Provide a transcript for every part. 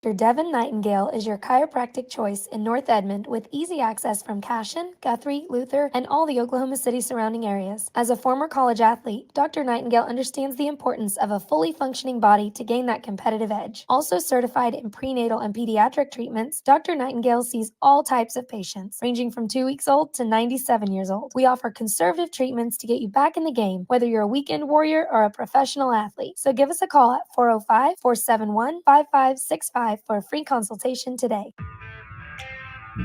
Dr. Devin Nightingale is your chiropractic choice in North Edmond with easy access from Cashion, Guthrie, Luther, and all the Oklahoma City surrounding areas. As a former college athlete, Dr. Nightingale understands the importance of a fully functioning body to gain that competitive edge. Also certified in prenatal and pediatric treatments, Dr. Nightingale sees all types of patients, ranging from 2 weeks old to 97 years old. We offer conservative treatments to get you back in the game, whether you're a weekend warrior or a professional athlete. So give us a call at 405-471-5565 for a free consultation today.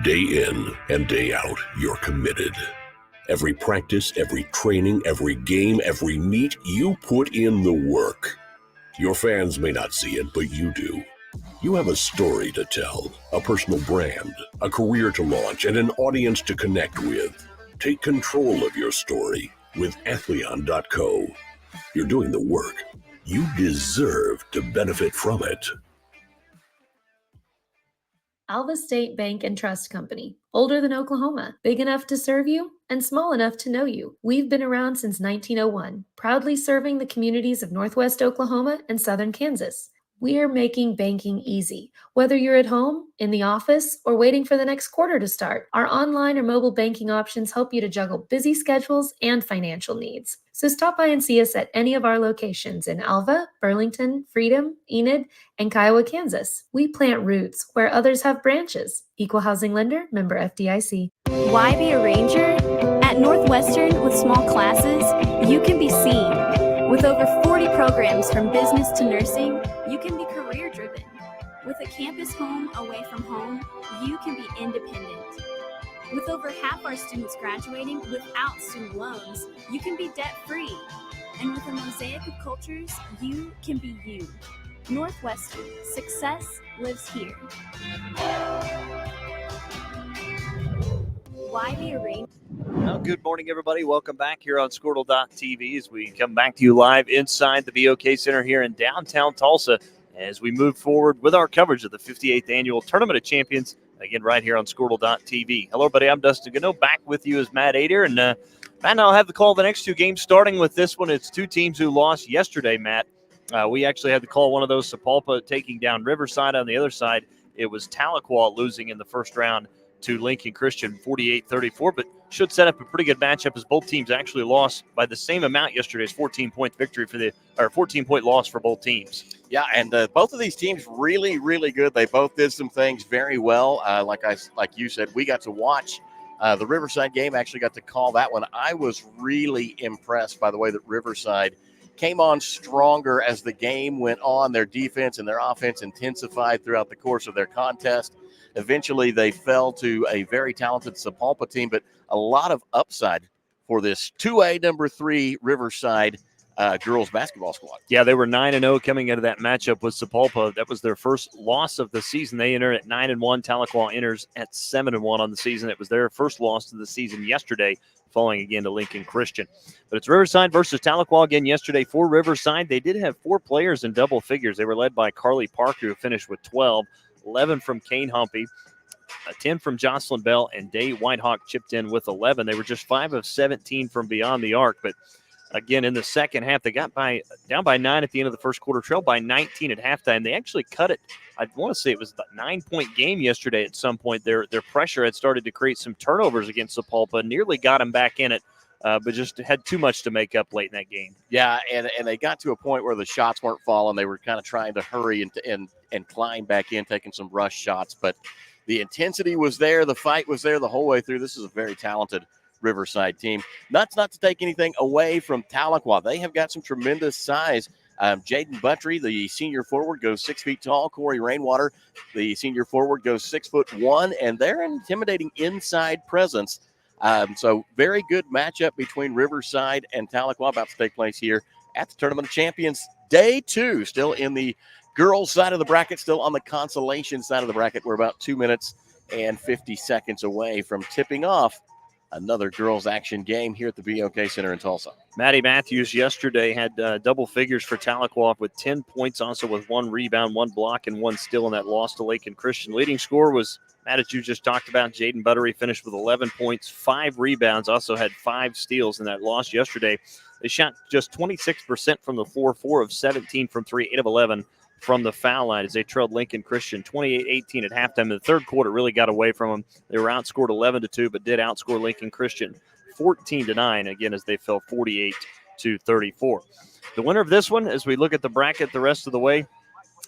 Day in and day out, you're committed. Every practice, every training, every game, every meet, you put in the work. Your fans may not see it, but you do. You have a story to tell, a personal brand, a career to launch, and an audience to connect with. Take control of your story with Athleon.co. You're doing the work. You deserve to benefit from it. Alva State Bank and Trust Company. Older than Oklahoma, big enough to serve you, and small enough to know you. We've been around since 1901, proudly serving the communities of Northwest Oklahoma and Southern Kansas. We're making banking easy. Whether you're at home, in the office, or waiting for the next quarter to start, our online or mobile banking options help you to juggle busy schedules and financial needs. So stop by and see us at any of our locations in Alva, Burlington, Freedom, Enid, and Kiowa, Kansas. We plant roots where others have branches. Equal housing lender, member FDIC. Why be a ranger? At Northwestern, with small classes, you can be seen. With over 40 programs from business to nursing, you can be career-driven. With a campus home away from home, you can be independent. With over half our students graduating without student loans, you can be debt-free. And with a mosaic of cultures, you can be you. Northwestern, success lives here. Why be a ranger? Well, good morning, everybody. Welcome back here on Squirtle.tv as we come back to you live inside the BOK Center here in downtown Tulsa as we move forward with our coverage of the 58th Annual Tournament of Champions, again, right here on Squirtle.tv. Hello, everybody. I'm Dustin Gano. Back with you is Matt Ader. And Matt and I'll have the call of the next two games, starting with this one. It's two teams who lost yesterday, Matt. We actually had to call one of those, Sapulpa taking down Riverside. On the other side, it was Tahlequah losing in the first round to Lincoln Christian 48-34, but should set up a pretty good matchup as both teams actually lost by the same amount yesterday's 14-point victory for 14-point loss for both teams. Yeah, and both of these teams really, really good. They both did some things very well. Like you said, we got to watch the Riverside game. Actually got to call that one. I was really impressed by the way that Riverside came on stronger as the game went on. Their defense and their offense intensified throughout the course of their contest. Eventually, they fell to a very talented Sapulpa team, but a lot of upside for this 2A number 3 Riverside girls basketball squad. Yeah, they were 9-0 coming into that matchup with Sapulpa. That was their first loss of the season. They entered at 9-1. Tahlequah enters at 7-1 on the season. It was their first loss of the season yesterday, falling again to Lincoln Christian. But it's Riverside versus Tahlequah again yesterday for Riverside. They did have 4 players in double figures. They were led by Carly Parker, who finished with 12. 11 from Kane Humpy, 10 from Jocelyn Bell, and Day Whitehawk chipped in with 11. They were just 5 of 17 from beyond the arc, but again, in the second half, they got down by 9 at the end of the first quarter, trailed by 19 at halftime. They actually cut it. I want to say it was a 9-point game yesterday at some point. Their pressure had started to create some turnovers against Sapulpa, nearly got them back in it, but just had too much to make up late in that game. Yeah, and they got to a point where the shots weren't falling. They were kind of trying to hurry and climb back in, taking some rush shots. But the intensity was there. The fight was there the whole way through. This is a very talented Riverside team. That's not to take anything away from Tahlequah. They have got some tremendous size. Jaden Buttry, the senior forward, goes 6 feet tall. Corey Rainwater, the senior forward, goes 6'1", and they're an intimidating inside presence. So very good matchup between Riverside and Tahlequah about to take place here at the Tournament of Champions Day 2. Still in the girls' side of the bracket, still on the consolation side of the bracket. We're about 2 minutes and 50 seconds away from tipping off another girls' action game here at the BOK Center in Tulsa. Maddie Matthews yesterday had double figures for Tahlequah with 10 points, also with 1 rebound, 1 block, and 1 steal in that loss to Lincoln Christian. Leading scorer was, Matt, as you just talked about, Jaden Buttery finished with 11 points, 5 rebounds, also had 5 steals in that loss yesterday. They shot just 26% from the floor, 4 of 17 from 3, 8 of 11 from the foul line as they trailed Lincoln Christian 28-18 at halftime. In the third quarter, really got away from them. They were outscored 11-2, but did outscore Lincoln Christian 14-9, again, as they fell 48-34. The winner of this one, as we look at the bracket the rest of the way,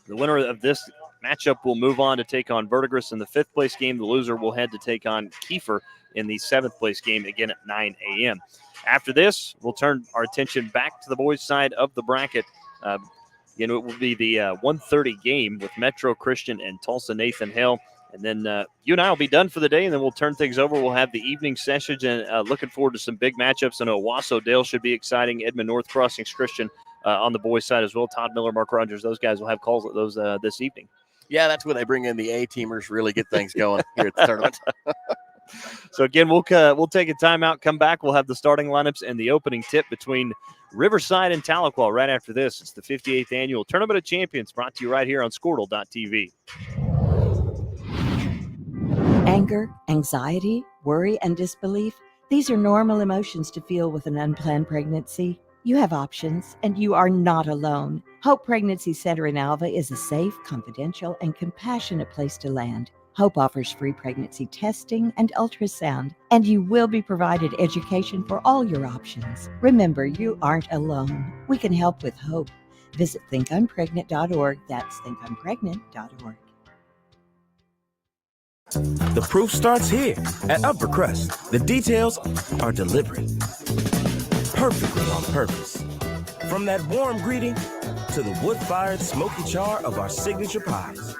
the winner of this matchup will move on to take on Verdigris in the 5th place game. The loser will head to take on Kiefer in the 7th place game, again at 9 a.m. After this, we'll turn our attention back to the boys' side of the bracket. It will be the 1:30 game with Metro Christian and Tulsa Nathan Hale. And then you and I will be done for the day, and then we'll turn things over. We'll have the evening sessions, and looking forward to some big matchups. I know Owasso Dale should be exciting. Edmond North Crossings Christian on the boys' side as well. Todd Miller, Mark Rogers, those guys will have calls at those this evening. Yeah, that's when they bring in the A-teamers, really get things going here at the tournament. So, again, we'll take a timeout, come back. We'll have the starting lineups and the opening tip between Riverside and Tahlequah right after this. It's the 58th Annual Tournament of Champions brought to you right here on Squirtle.tv. Anger, anxiety, worry, and disbelief, these are normal emotions to feel with an unplanned pregnancy. You have options, and you are not alone. Hope Pregnancy Center in Alva is a safe, confidential, and compassionate place to land. Hope offers free pregnancy testing and ultrasound, and you will be provided education for all your options. Remember, you aren't alone. We can help with hope. Visit thinkunpregnant.org. That's thinkunpregnant.org. The proof starts here at Upper Crust. The details are deliberate, perfectly on purpose. From that warm greeting to the wood-fired smoky char of our signature pies.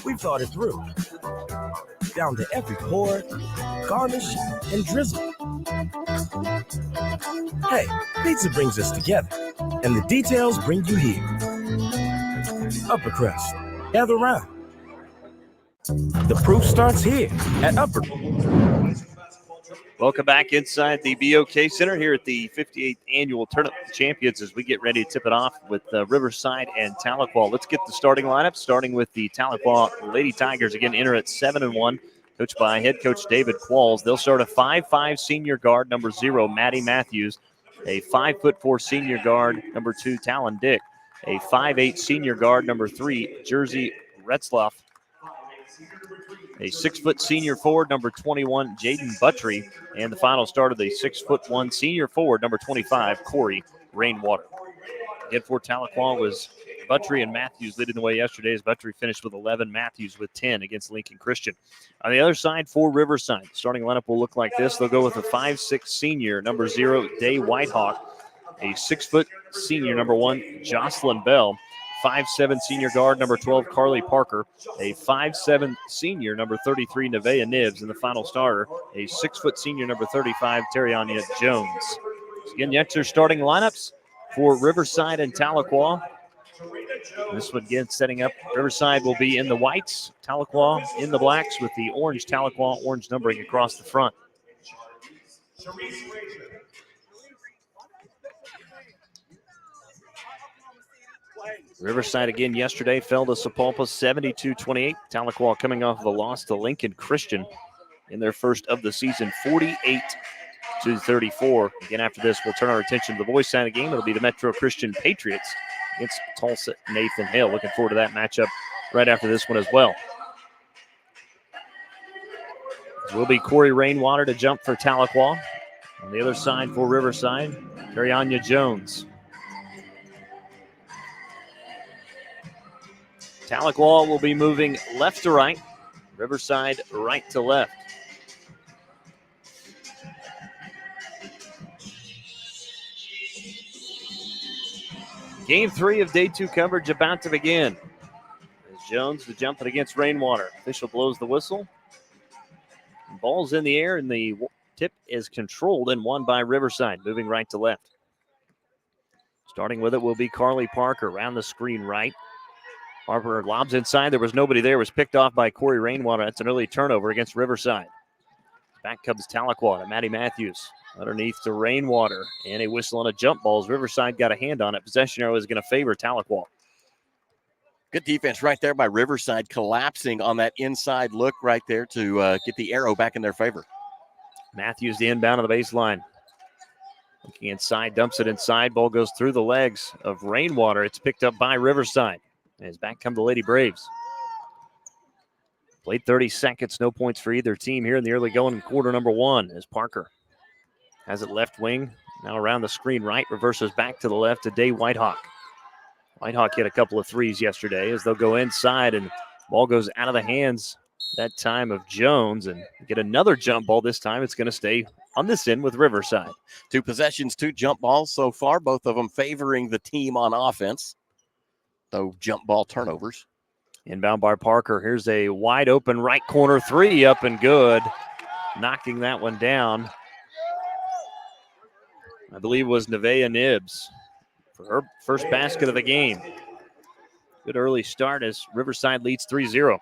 We've thought it through, down to every pour, garnish, and drizzle. Hey, pizza brings us together, and the details bring you here. Upper Crust, gather around. The proof starts here at Upper. Welcome back inside the BOK Center here at the 58th Annual Tournament of Champions as we get ready to tip it off with Riverside and Tahlequah. Let's get the starting lineup, starting with the Tahlequah Lady Tigers. Again, enter at 7-1, coached by head coach David Qualls. They'll start a 5'5" senior guard, number 0, Maddie Matthews. A 5'4" senior guard, number 2, Talon Dick. A 5'8" senior guard, number 3, Jersey Retzloff. A 6' senior forward, number 21, Jaden Buttry. And the final start of the 6'1" senior forward, number 25, Corey Rainwater. Again, for Tahlequah was Buttry and Matthews leading the way yesterday as Buttry finished with 11, Matthews with 10 against Lincoln Christian. On the other side for Riverside, the starting lineup will look like this. They'll go with a 5'6" senior, number 0, Day Whitehawk. A 6' senior, number 1, Jocelyn Bell. 5'7" senior guard, number 12, Carly Parker. A 5'7" senior, number 33, Nevaeh Nibbs. And the final starter, a 6' senior, number 35, Terriania Jones. So again, next are starting lineups for Riverside and Tahlequah. This one, again, setting up. Riverside will be in the whites, Tahlequah in the blacks with the orange Tahlequah orange numbering across the front. Riverside again yesterday fell to Sapulpa 72-28. Tahlequah coming off of a loss to Lincoln Christian in their first of the season, 48-34. Again, after this, we'll turn our attention to the boys' side of the game. It'll be the Metro Christian Patriots against Tulsa Nathan Hale. Looking forward to that matchup right after this one as well. It will be Corey Rainwater to jump for Tahlequah. On the other side for Riverside, Terriania Jones. Tahlequah will be moving left to right, Riverside right to left. Game 3 of day 2 coverage about to begin. As Jones to jump it against Rainwater. Official blows the whistle. Ball's in the air, and the tip is controlled and won by Riverside, moving right to left. Starting with it will be Carly Parker around the screen right. Harper lobs inside. There was nobody there. Was picked off by Corey Rainwater. That's an early turnover against Riverside. Back comes Tahlequah to Maddie Matthews. Underneath to Rainwater. And a whistle on a jump ball as Riverside got a hand on it. Possession arrow is going to favor Tahlequah. Good defense right there by Riverside, collapsing on that inside look right there to get the arrow back in their favor. Matthews the inbound on the baseline. Looking inside, dumps it inside. Ball goes through the legs of Rainwater. It's picked up by Riverside. As back come the Lady Braves. Played 30 seconds, no points for either team here in the early going in quarter number one as Parker has it left wing. Now around the screen right, reverses back to the left to Day Whitehawk. Whitehawk hit a couple of threes yesterday as they'll go inside and ball goes out of the hands that time of Jones and get another jump ball this time. It's going to stay on this end with Riverside. 2 possessions, 2 jump balls so far, both of them favoring the team on offense, though jump ball turnovers. Inbound by Parker. Here's a wide open right corner three up and good. Knocking that one down, I believe, was Nevaeh Nibbs for her first basket of the game. Good early start as Riverside leads 3-0.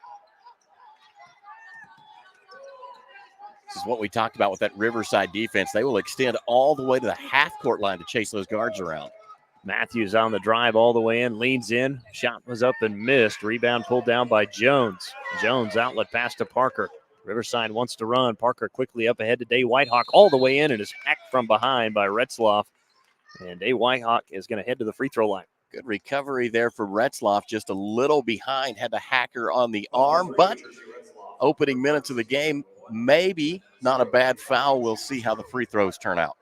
This is what we talked about with that Riverside defense. They will extend all the way to the half-court line to chase those guards around. Matthews on the drive all the way in, leans in. Shot was up and missed. Rebound pulled down by Jones. Jones outlet pass to Parker. Riverside wants to run. Parker quickly up ahead to Day Whitehawk all the way in and is hacked from behind by Retzloff. And Day Whitehawk is going to head to the free throw line. Good recovery there for Retzloff. Just a little behind, had the hacker on the arm, but opening minutes of the game, maybe not a bad foul. We'll see how the free throws turn out.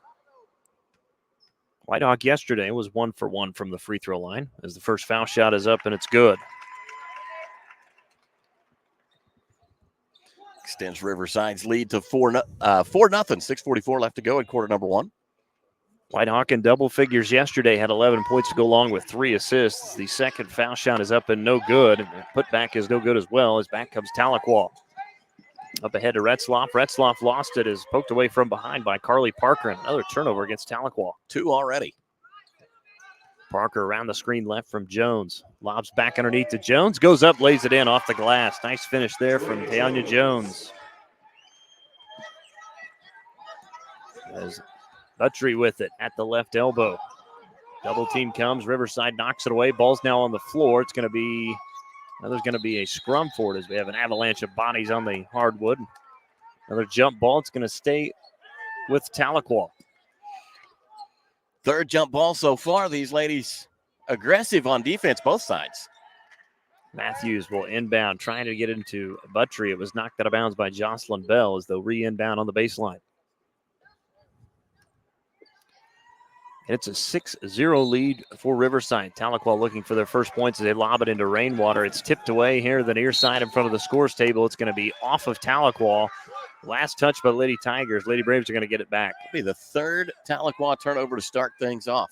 Whitehawk yesterday was 1 for 1 from the free throw line as the first foul shot is up and it's good. Extends Riverside's lead to 4-0. 6:44 left to go in quarter number one. Whitehawk in double figures yesterday had 11 points to go along with 3 assists. The second foul shot is up and no good. Putback is no good as well as back comes Tahlequah. Up ahead to Retzloff. Retzloff lost it, is poked away from behind by Carly Parker. And another turnover against Tahlequah. 2 already. Parker around the screen left from Jones. Lobs back underneath to Jones. Goes up, lays it in off the glass. Nice finish there from Tanya Jones. As Buttrey with it at the left elbow. Double team comes. Riverside knocks it away. Ball's now on the floor. It's going to be... Now there's going to be a scrum for it as we have an avalanche of bodies on the hardwood. Another jump ball. It's going to stay with Tahlequah. Third jump ball so far. These ladies aggressive on defense, both sides. Matthews will inbound, trying to get into Buttrey. It was knocked out of bounds by Jocelyn Bell as they'll re-inbound on the baseline. It's a 6-0 lead for Riverside. Tahlequah looking for their first points as they lob it into Rainwater. It's tipped away here the near side in front of the scores table. It's going to be off of Tahlequah. Last touch by Lady Tigers. Lady Braves are going to get it back. It'll be the third Tahlequah turnover to start things off.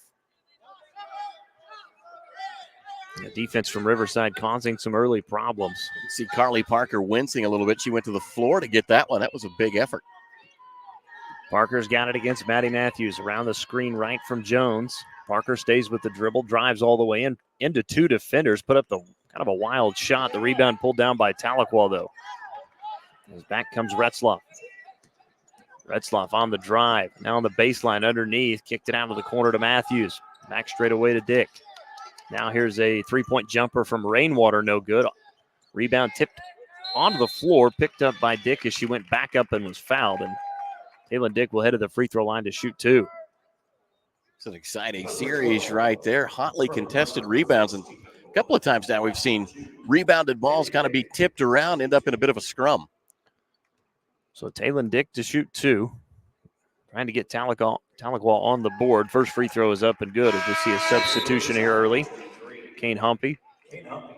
The defense from Riverside causing some early problems. You see Carly Parker wincing a little bit. She went to the floor to get that one. That was a big effort. Parker's got it against Maddie Matthews. Around the screen right from Jones. Parker stays with the dribble, drives all the way in into 2 defenders. Put up the kind of a wild shot. The rebound pulled down by Tahlequah, though. As back comes Retzloff. Retzloff on the drive. Now on the baseline underneath. Kicked it out of the corner to Matthews. Back straight away to Dick. Now here's a 3-point jumper from Rainwater. No good. Rebound tipped onto the floor. Picked up by Dick as she went back up and was fouled. And Taylor Dick will head to the free throw line to shoot 2. It's an exciting series right there. Hotly contested rebounds. And a couple of times now we've seen rebounded balls kind of be tipped around, end up in a bit of a scrum. So Taylor Dick to shoot 2. Trying to get Tahlequah on the board. First free throw is up and good as we see a substitution here early. Kane Humpy. Humpy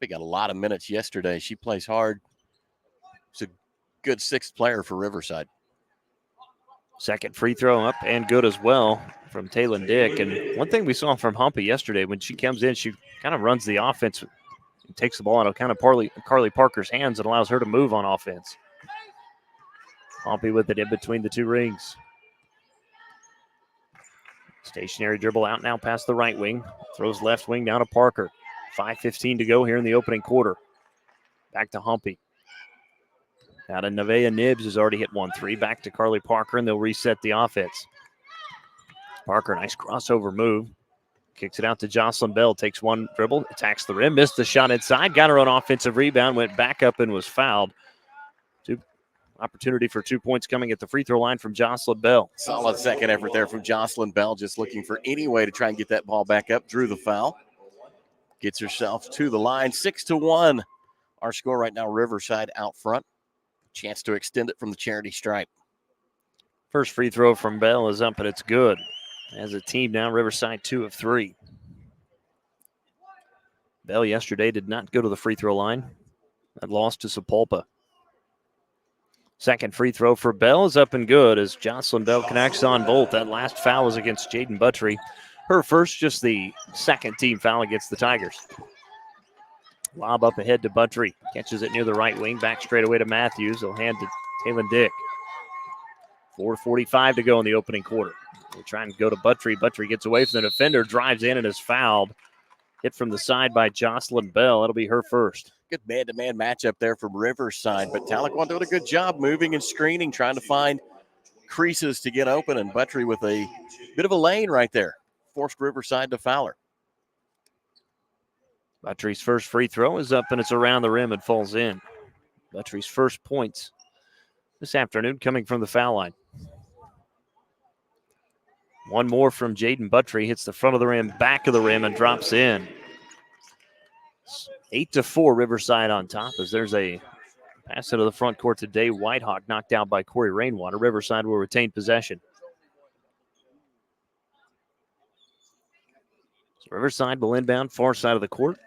got a lot of minutes yesterday. She plays hard. She's a good 6th player for Riverside. Second free throw up and good as well from Taylor Dick. And one thing we saw from Humpy yesterday, when she comes in, she kind of runs the offense, takes the ball out of kind of Carly Parker's hands and allows her to move on offense. Humpy with it in between the 2 rings. Stationary dribble out now past the right wing. Throws left wing down to Parker. 5:15 to go here in the opening quarter. Back to Humpy. Now to Nevaeh Nibbs, who's already hit 1 3. Back to Carly Parker, and they'll reset the offense. Parker, nice crossover move. Kicks it out to Jocelyn Bell. Takes 1 dribble, attacks the rim, missed the shot inside. Got her own offensive rebound, went back up and was fouled. opportunity for 2 points coming at the free throw line from Jocelyn Bell. Solid second effort there from Jocelyn Bell, just looking for any way to try and get that ball back up. Drew the foul. Gets herself to the line. 6-1. Our score right now, Riverside out front. Chance to extend it from the charity stripe. First free throw from Bell is up, and it's good. As a team now, Riverside 2 of 3. Bell yesterday did not go to the free throw line. That lost to Sapulpa. Second free throw for Bell is up and good as Jocelyn Bell connects on Volt. That last foul was against Jaden Buttry. Her first, just the second team foul against the Tigers. Lob up ahead to Buttry. Catches it near the right wing. Back straight away to Matthews. They'll hand to Taylon Dick. 4:45 to go in the opening quarter. They're trying to go to Buttry. Buttry gets away from the defender, drives in and is fouled. Hit from the side by Jocelyn Bell. That'll be her first. Good man-to-man matchup there from Riverside, but Tahlequah doing a good job moving and screening, trying to find creases to get open, and Buttry with a bit of a lane right there. Forced Riverside to foul her. Buttry's first free throw is up, and it's around the rim and falls in. Buttry's first points this afternoon coming from the foul line. One more from Jaden Buttry. Hits the front of the rim, back of the rim, and drops in. 8-4 Riverside on top as there's a pass into the front court to Dave Whitehawk, knocked out by Corey Rainwater. Riverside will retain possession. So Riverside will inbound far side of the court.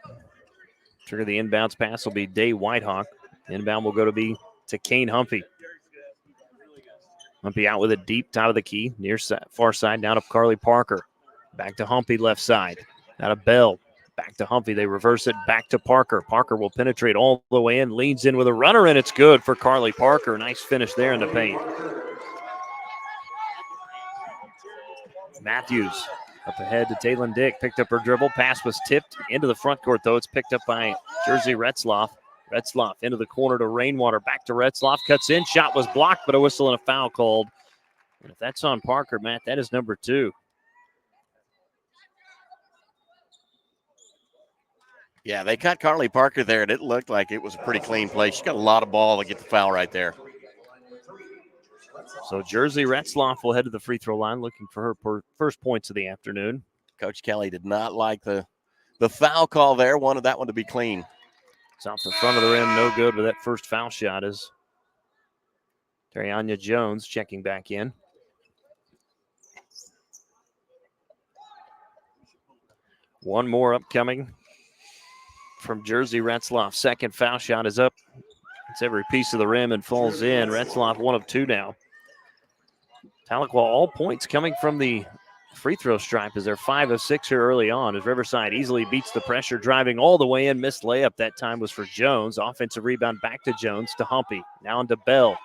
Trigger the inbounds pass will be Dave Whitehawk. Inbound will go to Kane Humphrey. Humphrey out with it deep, top of the key, near far side, down to Carly Parker. Back to Humphrey, left side. Out of Bell. Back to Humphrey. They reverse it back to Parker. Parker will penetrate all the way in, leans in with a runner, and it's good for Carly Parker. Nice finish there in the paint. Matthews up ahead to Taylon Dick. Picked up her dribble. Pass was tipped into the front court, though. It's picked up by Jersey Retzloff. Retzloff into the corner to Rainwater. Back to Retzloff. Cuts in. Shot was blocked, but a whistle and a foul called. And if that's on Parker, Matt, that is number 2. Yeah, they caught Carly Parker there, and it looked like it was a pretty clean play. She got a lot of ball to get the foul right there. So Jersey Retzloff will head to the free throw line looking for her first points of the afternoon. Coach Kelly did not like the foul call there. Wanted that one to be clean. It's off the front of the rim, no good, but that first foul shot is Terriania Jones checking back in. One more upcoming from Jersey Retzloff. Second foul shot is up. It's every piece of the rim and falls in. Retzloff 1 of 2 now. Tahlequah all points coming from the free throw stripe as they're 5 of 6 here early on as Riverside easily beats the pressure, driving all the way in. Missed layup that time was for Jones. Offensive rebound back to Jones to Humpy. Now into Bell.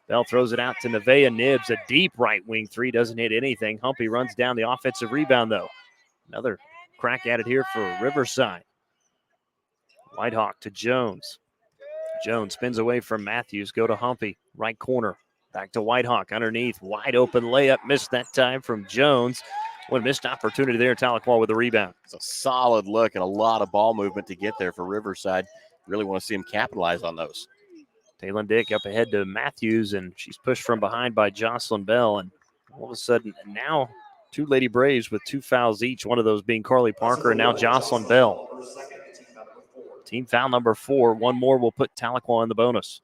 Bell throws it out to Nevaeh Nibbs. A deep right wing three doesn't hit anything. Humpy runs down the offensive rebound though. Another crack at it here for Riverside. Whitehawk to Jones. Jones spins away from Matthews. Go to Humpy. Right corner. Back to Whitehawk underneath. Wide open layup. Missed that time from Jones. What a missed opportunity there. Tahlequah with the rebound. It's a solid look and a lot of ball movement to get there for Riverside. Really want to see him capitalize on those. Taylon Dick up ahead to Matthews, and she's pushed from behind by Jocelyn Bell. And all of a sudden, now 2 Lady Braves with 2 fouls each, one of those being Carly Parker and now Jocelyn Bell. Team foul number 4. One more will put Tahlequah in the bonus.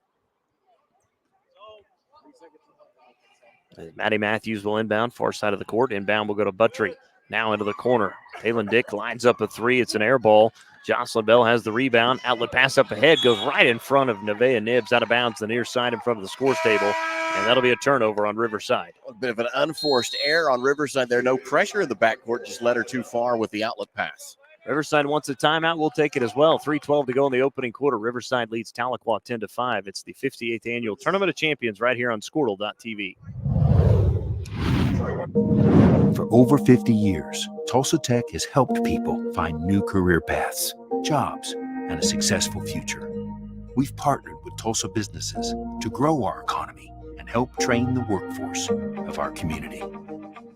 Maddie Matthews will inbound, far side of the court. Inbound will go to Buttry. Now into the corner. Taylon Dick lines up a 3. It's an air ball. Jocelyn Bell has the rebound. Outlet pass up ahead. Goes right in front of Nevaeh Nibbs. Out of bounds the near side in front of the scores table. And that'll be a turnover on Riverside. A bit of an unforced error on Riverside there. No pressure in the backcourt. Just led her too far with the outlet pass. Riverside wants a timeout. We'll take it as well. 3:12 to go in the opening quarter. Riverside leads Tahlequah 10-5. It's the 58th annual Tournament of Champions right here on Squirtle.tv. For over 50 years, Tulsa Tech has helped people find new career paths, jobs, and a successful future. We've partnered with Tulsa businesses to grow our economy and help train the workforce of our community.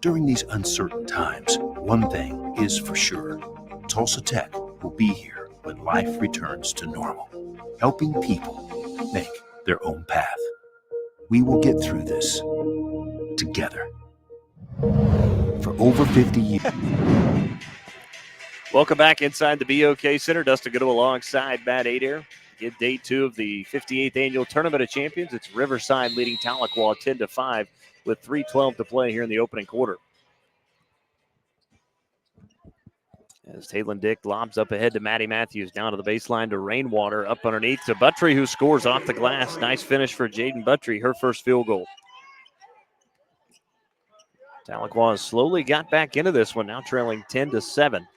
During these uncertain times, one thing is for sure. Tulsa Tech will be here when life returns to normal, helping people make their own path. We will get through this together. For over 50 years. Welcome back inside the BOK Center. Dustin Goodall alongside Matt Adair. Get day 2 of the 58th annual Tournament of Champions. It's Riverside leading Tahlequah 10-5 with 3:12 to play here in the opening quarter. As Taylon Dick lobs up ahead to Maddie Matthews, down to the baseline to Rainwater, up underneath to Buttry, who scores off the glass. Nice finish for Jaden Buttry, her first field goal. Tahlequah has slowly got back into this one, now trailing 10-7.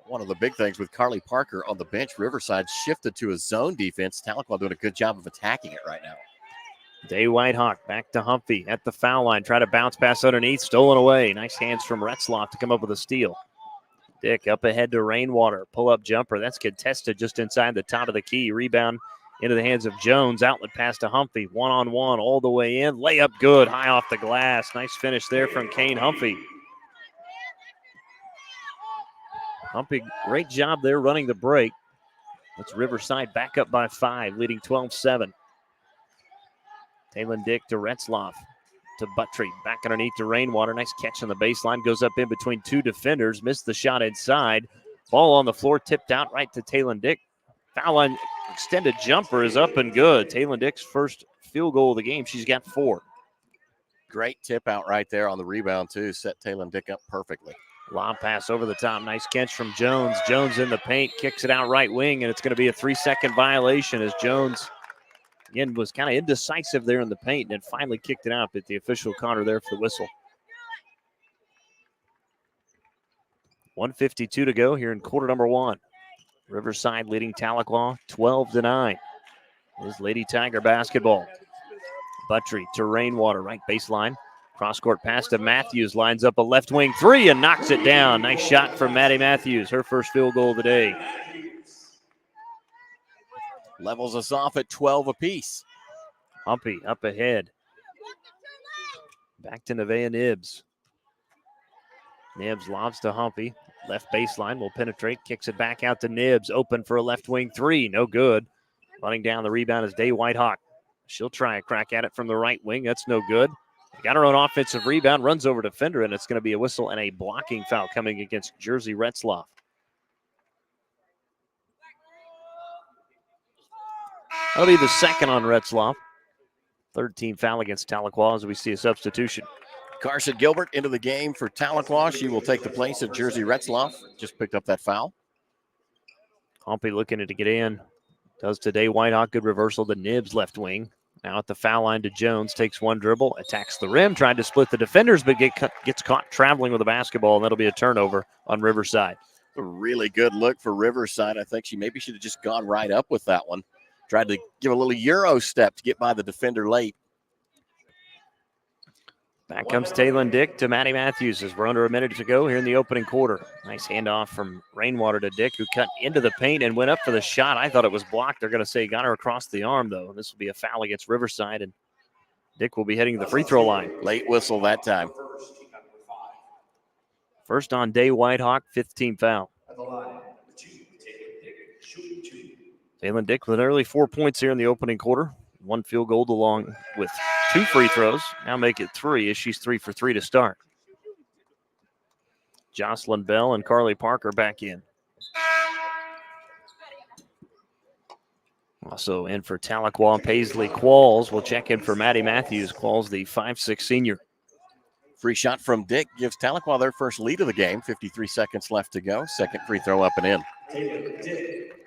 One of the big things with Carly Parker on the bench, Riverside shifted to a zone defense. Tahlequah doing a good job of attacking it right now. Day Whitehawk back to Humphrey at the foul line. Try to bounce pass underneath, stolen away. Nice hands from Retzloff to come up with a steal. Dick up ahead to Rainwater. Pull-up jumper. That's contested just inside the top of the key. Rebound into the hands of Jones. Outlet pass to Humphrey. One-on-one all the way in. Layup good. High off the glass. Nice finish there from Kane Humphrey. Humphrey, great job there running the break. That's Riverside back up by 5, leading 12-7. Taylon Dick to Retzloff. To Buttry, back underneath to Rainwater. Nice catch on the baseline. Goes up in between 2 defenders. Missed the shot inside. Ball on the floor, tipped out right to Taylon Dick. Foul line extended jumper is up and good. Taylon Dick's first field goal of the game. She's got 4. Great tip out right there on the rebound, too. Set Taylon Dick up perfectly. Lob pass over the top. Nice catch from Jones. Jones in the paint, kicks it out right wing, and it's going to be a 3-second violation as Jones, again, was kind of indecisive there in the paint and finally kicked it out, but the official caught her there for the whistle. 1:52 to go here in quarter number 1. Riverside leading Tahlequah 12-9. This is Lady Tiger basketball. Buttry to Rainwater, right baseline. Cross-court pass to Matthews, lines up a left wing 3 and knocks it down. Nice shot from Maddie Matthews, her first field goal of the day. Levels us off at 12 apiece. Humpy up ahead. Back to Nevaeh Nibbs. Nibbs lobs to Humpy. Left baseline will penetrate, kicks it back out to Nibbs. Open for a left wing 3, no good. Running down the rebound is Day Whitehawk. She'll try a crack at it from the right wing. That's no good. Got her own offensive rebound, runs over defender, and it's going to be a whistle and a blocking foul coming against Jersey Retzloff. That'll be the second on Retzloff. Third team foul against Tahlequah as we see a substitution. Carson Gilbert into the game for Tahlequah. She will take the place of Jersey Retzloff. Just picked up that foul. Humpy looking to get in. Does today Whitehawk. Good reversal to Nibbs left wing. Now at the foul line to Jones. Takes one dribble. Attacks the rim. Tried to split the defenders, but gets caught traveling with a basketball, and that'll be a turnover on Riverside. A really good look for Riverside. I think she maybe should have just gone right up with that one. Tried to give a little Euro step to get by the defender late. Back comes Taylon Dick to Maddie Matthews as we're under a minute to go here in the opening quarter. Nice handoff from Rainwater to Dick, who cut into the paint and went up for the shot. I thought it was blocked. They're going to say got her across the arm, though. This will be a foul against Riverside, and Dick will be heading to the free throw line. Late whistle that time. First on Day Whitehawk, 5th team foul. Taylon Dick with an early 4 points here in the opening quarter. 1 field goal along with 2 free throws. Now make it 3 as she's 3 for 3 to start. Jocelyn Bell and Carly Parker back in. Also in for Tahlequah, Paisley Qualls. We'll check in for Maddie Matthews. Qualls, the 5'6" senior. Free shot from Dick gives Tahlequah their first lead of the game. 53 seconds left to go. Second free throw up and in.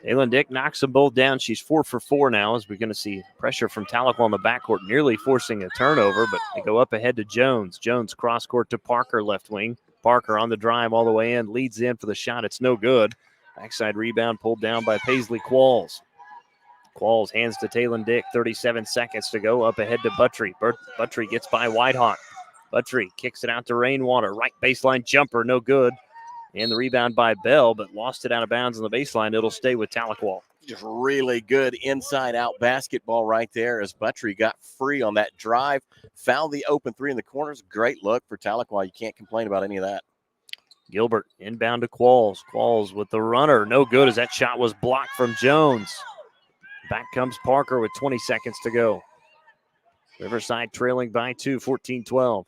Taylon Dick knocks them both down. She's 4 for 4 now as we're going to see pressure from Tahlequah on the backcourt, nearly forcing a turnover, but they go up ahead to Jones. Jones cross-court to Parker, left wing. Parker on the drive all the way in, leads in for the shot. It's no good. Backside rebound pulled down by Paisley Qualls. Qualls hands to Taylon Dick, 37 seconds to go, up ahead to Buttry. Buttry gets by Whitehawk. Buttry kicks it out to Rainwater. Right baseline jumper, no good. And the rebound by Bell, but lost it out of bounds on the baseline. It'll stay with Tahlequah. Just really good inside-out basketball right there as Buttry got free on that drive. Found the open 3 in the corners. Great look for Tahlequah. You can't complain about any of that. Gilbert inbound to Qualls. Qualls with the runner. No good as that shot was blocked from Jones. Back comes Parker with 20 seconds to go. Riverside trailing by 2, 14-12.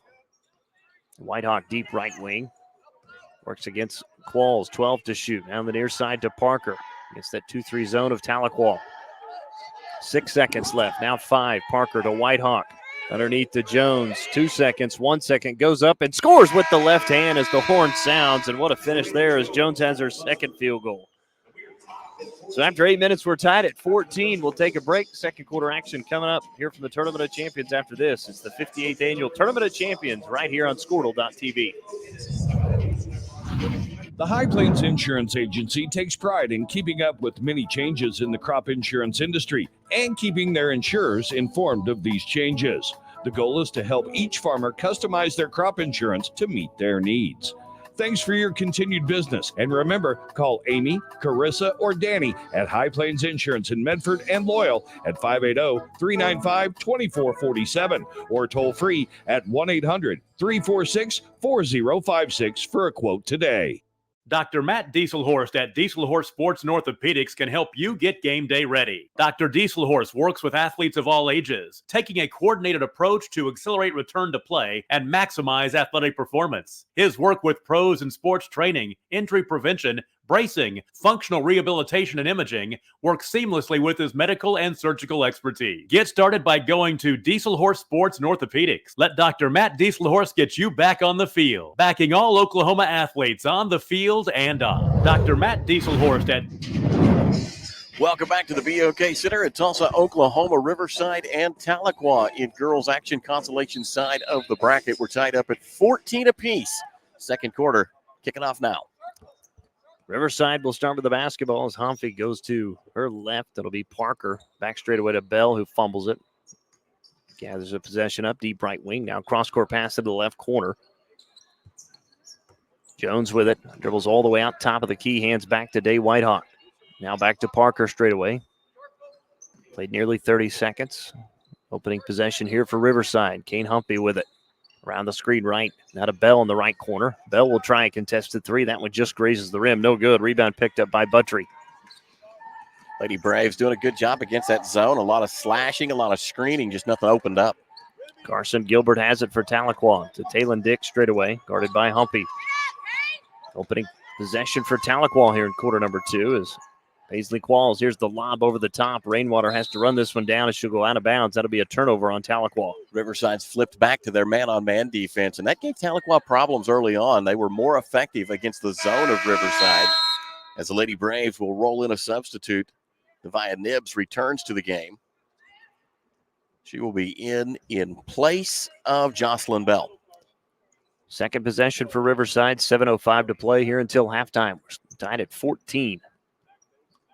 Whitehawk deep right wing. Works against Qualls, 12 to shoot. Down the near side to Parker. Against that 2-3 zone of Tahlequah. 6 seconds left. Now 5. Parker to Whitehawk. Underneath to Jones. 2 seconds. 1 second. Goes up and scores with the left hand as the horn sounds. And what a finish there as Jones has her second field goal. So after 8 minutes, we're tied at 14. We'll take a break. Second quarter action coming up here from the Tournament of Champions after this. It's the 58th annual Tournament of Champions right here on Squirtle.tv. The High Plains Insurance Agency takes pride in keeping up with many changes in the crop insurance industry and keeping their insurers informed of these changes. The goal is to help each farmer customize their crop insurance to meet their needs. Thanks for your continued business. And remember, call Amy, Carissa, or Danny at High Plains Insurance in Medford and Loyal at 580-395-2447 or toll free at 1-800-346-4056 for a quote today. Dr. Matt Dieselhorst at Dieselhorst Sports and Orthopedics can help you get game day ready. Dr. Dieselhorst works with athletes of all ages, taking a coordinated approach to accelerate return to play and maximize athletic performance. His work with pros in sports training, injury prevention, bracing, functional rehabilitation, and imaging works seamlessly with his medical and surgical expertise. Get started by going to Dieselhorst Sports and Orthopedics. Let Dr. Matt Dieselhorst get you back on the field, backing all Oklahoma athletes on the field and off. Dr. Matt Dieselhorst at... Welcome back to the BOK Center at Tulsa, Oklahoma. Riverside and Tahlequah in girls action consolation side of the bracket. We're tied up at 14 apiece. Second quarter kicking off now. Riverside will start with the basketball as Humphrey goes to her left. It'll be Parker. Back straight away to Bell, who fumbles it. Gathers a possession up deep right wing. Now cross-court pass to the left corner. Jones with it. Dribbles all the way out top of the key. Hands back to Day Whitehawk. Now back to Parker straight away. Played nearly 30 seconds. Opening possession here for Riverside. Kane Humphrey with it. Around the screen right. Now to Bell in the right corner. Bell will try a contested three. That one just grazes the rim. No good. Rebound picked up by Buttry. Lady Braves doing a good job against that zone. A lot of slashing, a lot of screening. Just nothing opened up. Carson Gilbert has it for Tahlequah. To Talon Dick straight away. Guarded by Humphrey. Opening possession for Tahlequah here in quarter number 2 is Paisley Qualls. Here's the lob over the top. Rainwater has to run this one down as she'll go out of bounds. That'll be a turnover on Tahlequah. Riverside's flipped back to their man-on-man defense, and that gave Tahlequah problems early on. They were more effective against the zone of Riverside as the Lady Braves will roll in a substitute. Nevaeh Nibbs returns to the game. She will be in place of Jocelyn Bell. Second possession for Riverside. 7:05 to play here until halftime. We're tied at 14.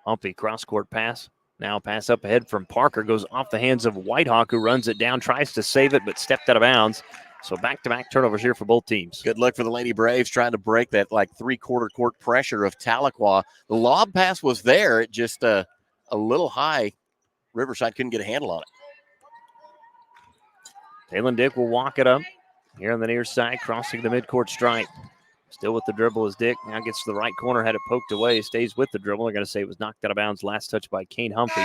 Humphrey cross-court pass. Now pass up ahead from Parker. Goes off the hands of Whitehawk, who runs it down, tries to save it, but stepped out of bounds. So back-to-back turnovers here for both teams. Good look for the Lady Braves trying to break that like three-quarter court pressure of Tahlequah. The lob pass was there. It just a little high. Riverside couldn't get a handle on it. Talon Dick will walk it up here on the near side, crossing the midcourt stripe. Still with the dribble is Dick. Now gets to the right corner, had it poked away, stays with the dribble. They're going to say it was knocked out of bounds. Last touch by Kane Humphrey.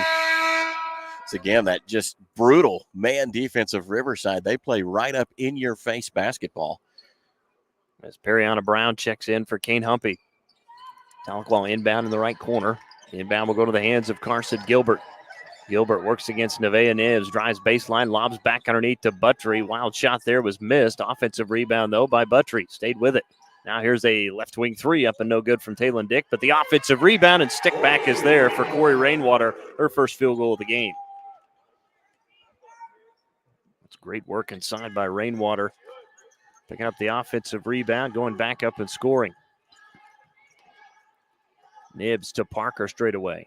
So again, that just brutal man defense of Riverside. They play right up in your face basketball. As Periana Brown checks in for Kane Humphrey. Tahlequah inbound in the right corner. The inbound will go to the hands of Carson Gilbert. Gilbert works against Nevaeh Nibbs, drives baseline, lobs back underneath to Buttry. Wild shot there was missed. Offensive rebound, though, by Buttry. Stayed with it. Now here's a left wing three up and no good from Talon Dick, but the offensive rebound and stick back is there for Corey Rainwater, her first field goal of the game. That's great work inside by Rainwater. Picking up the offensive rebound, going back up and scoring. Nibbs to Parker straight away.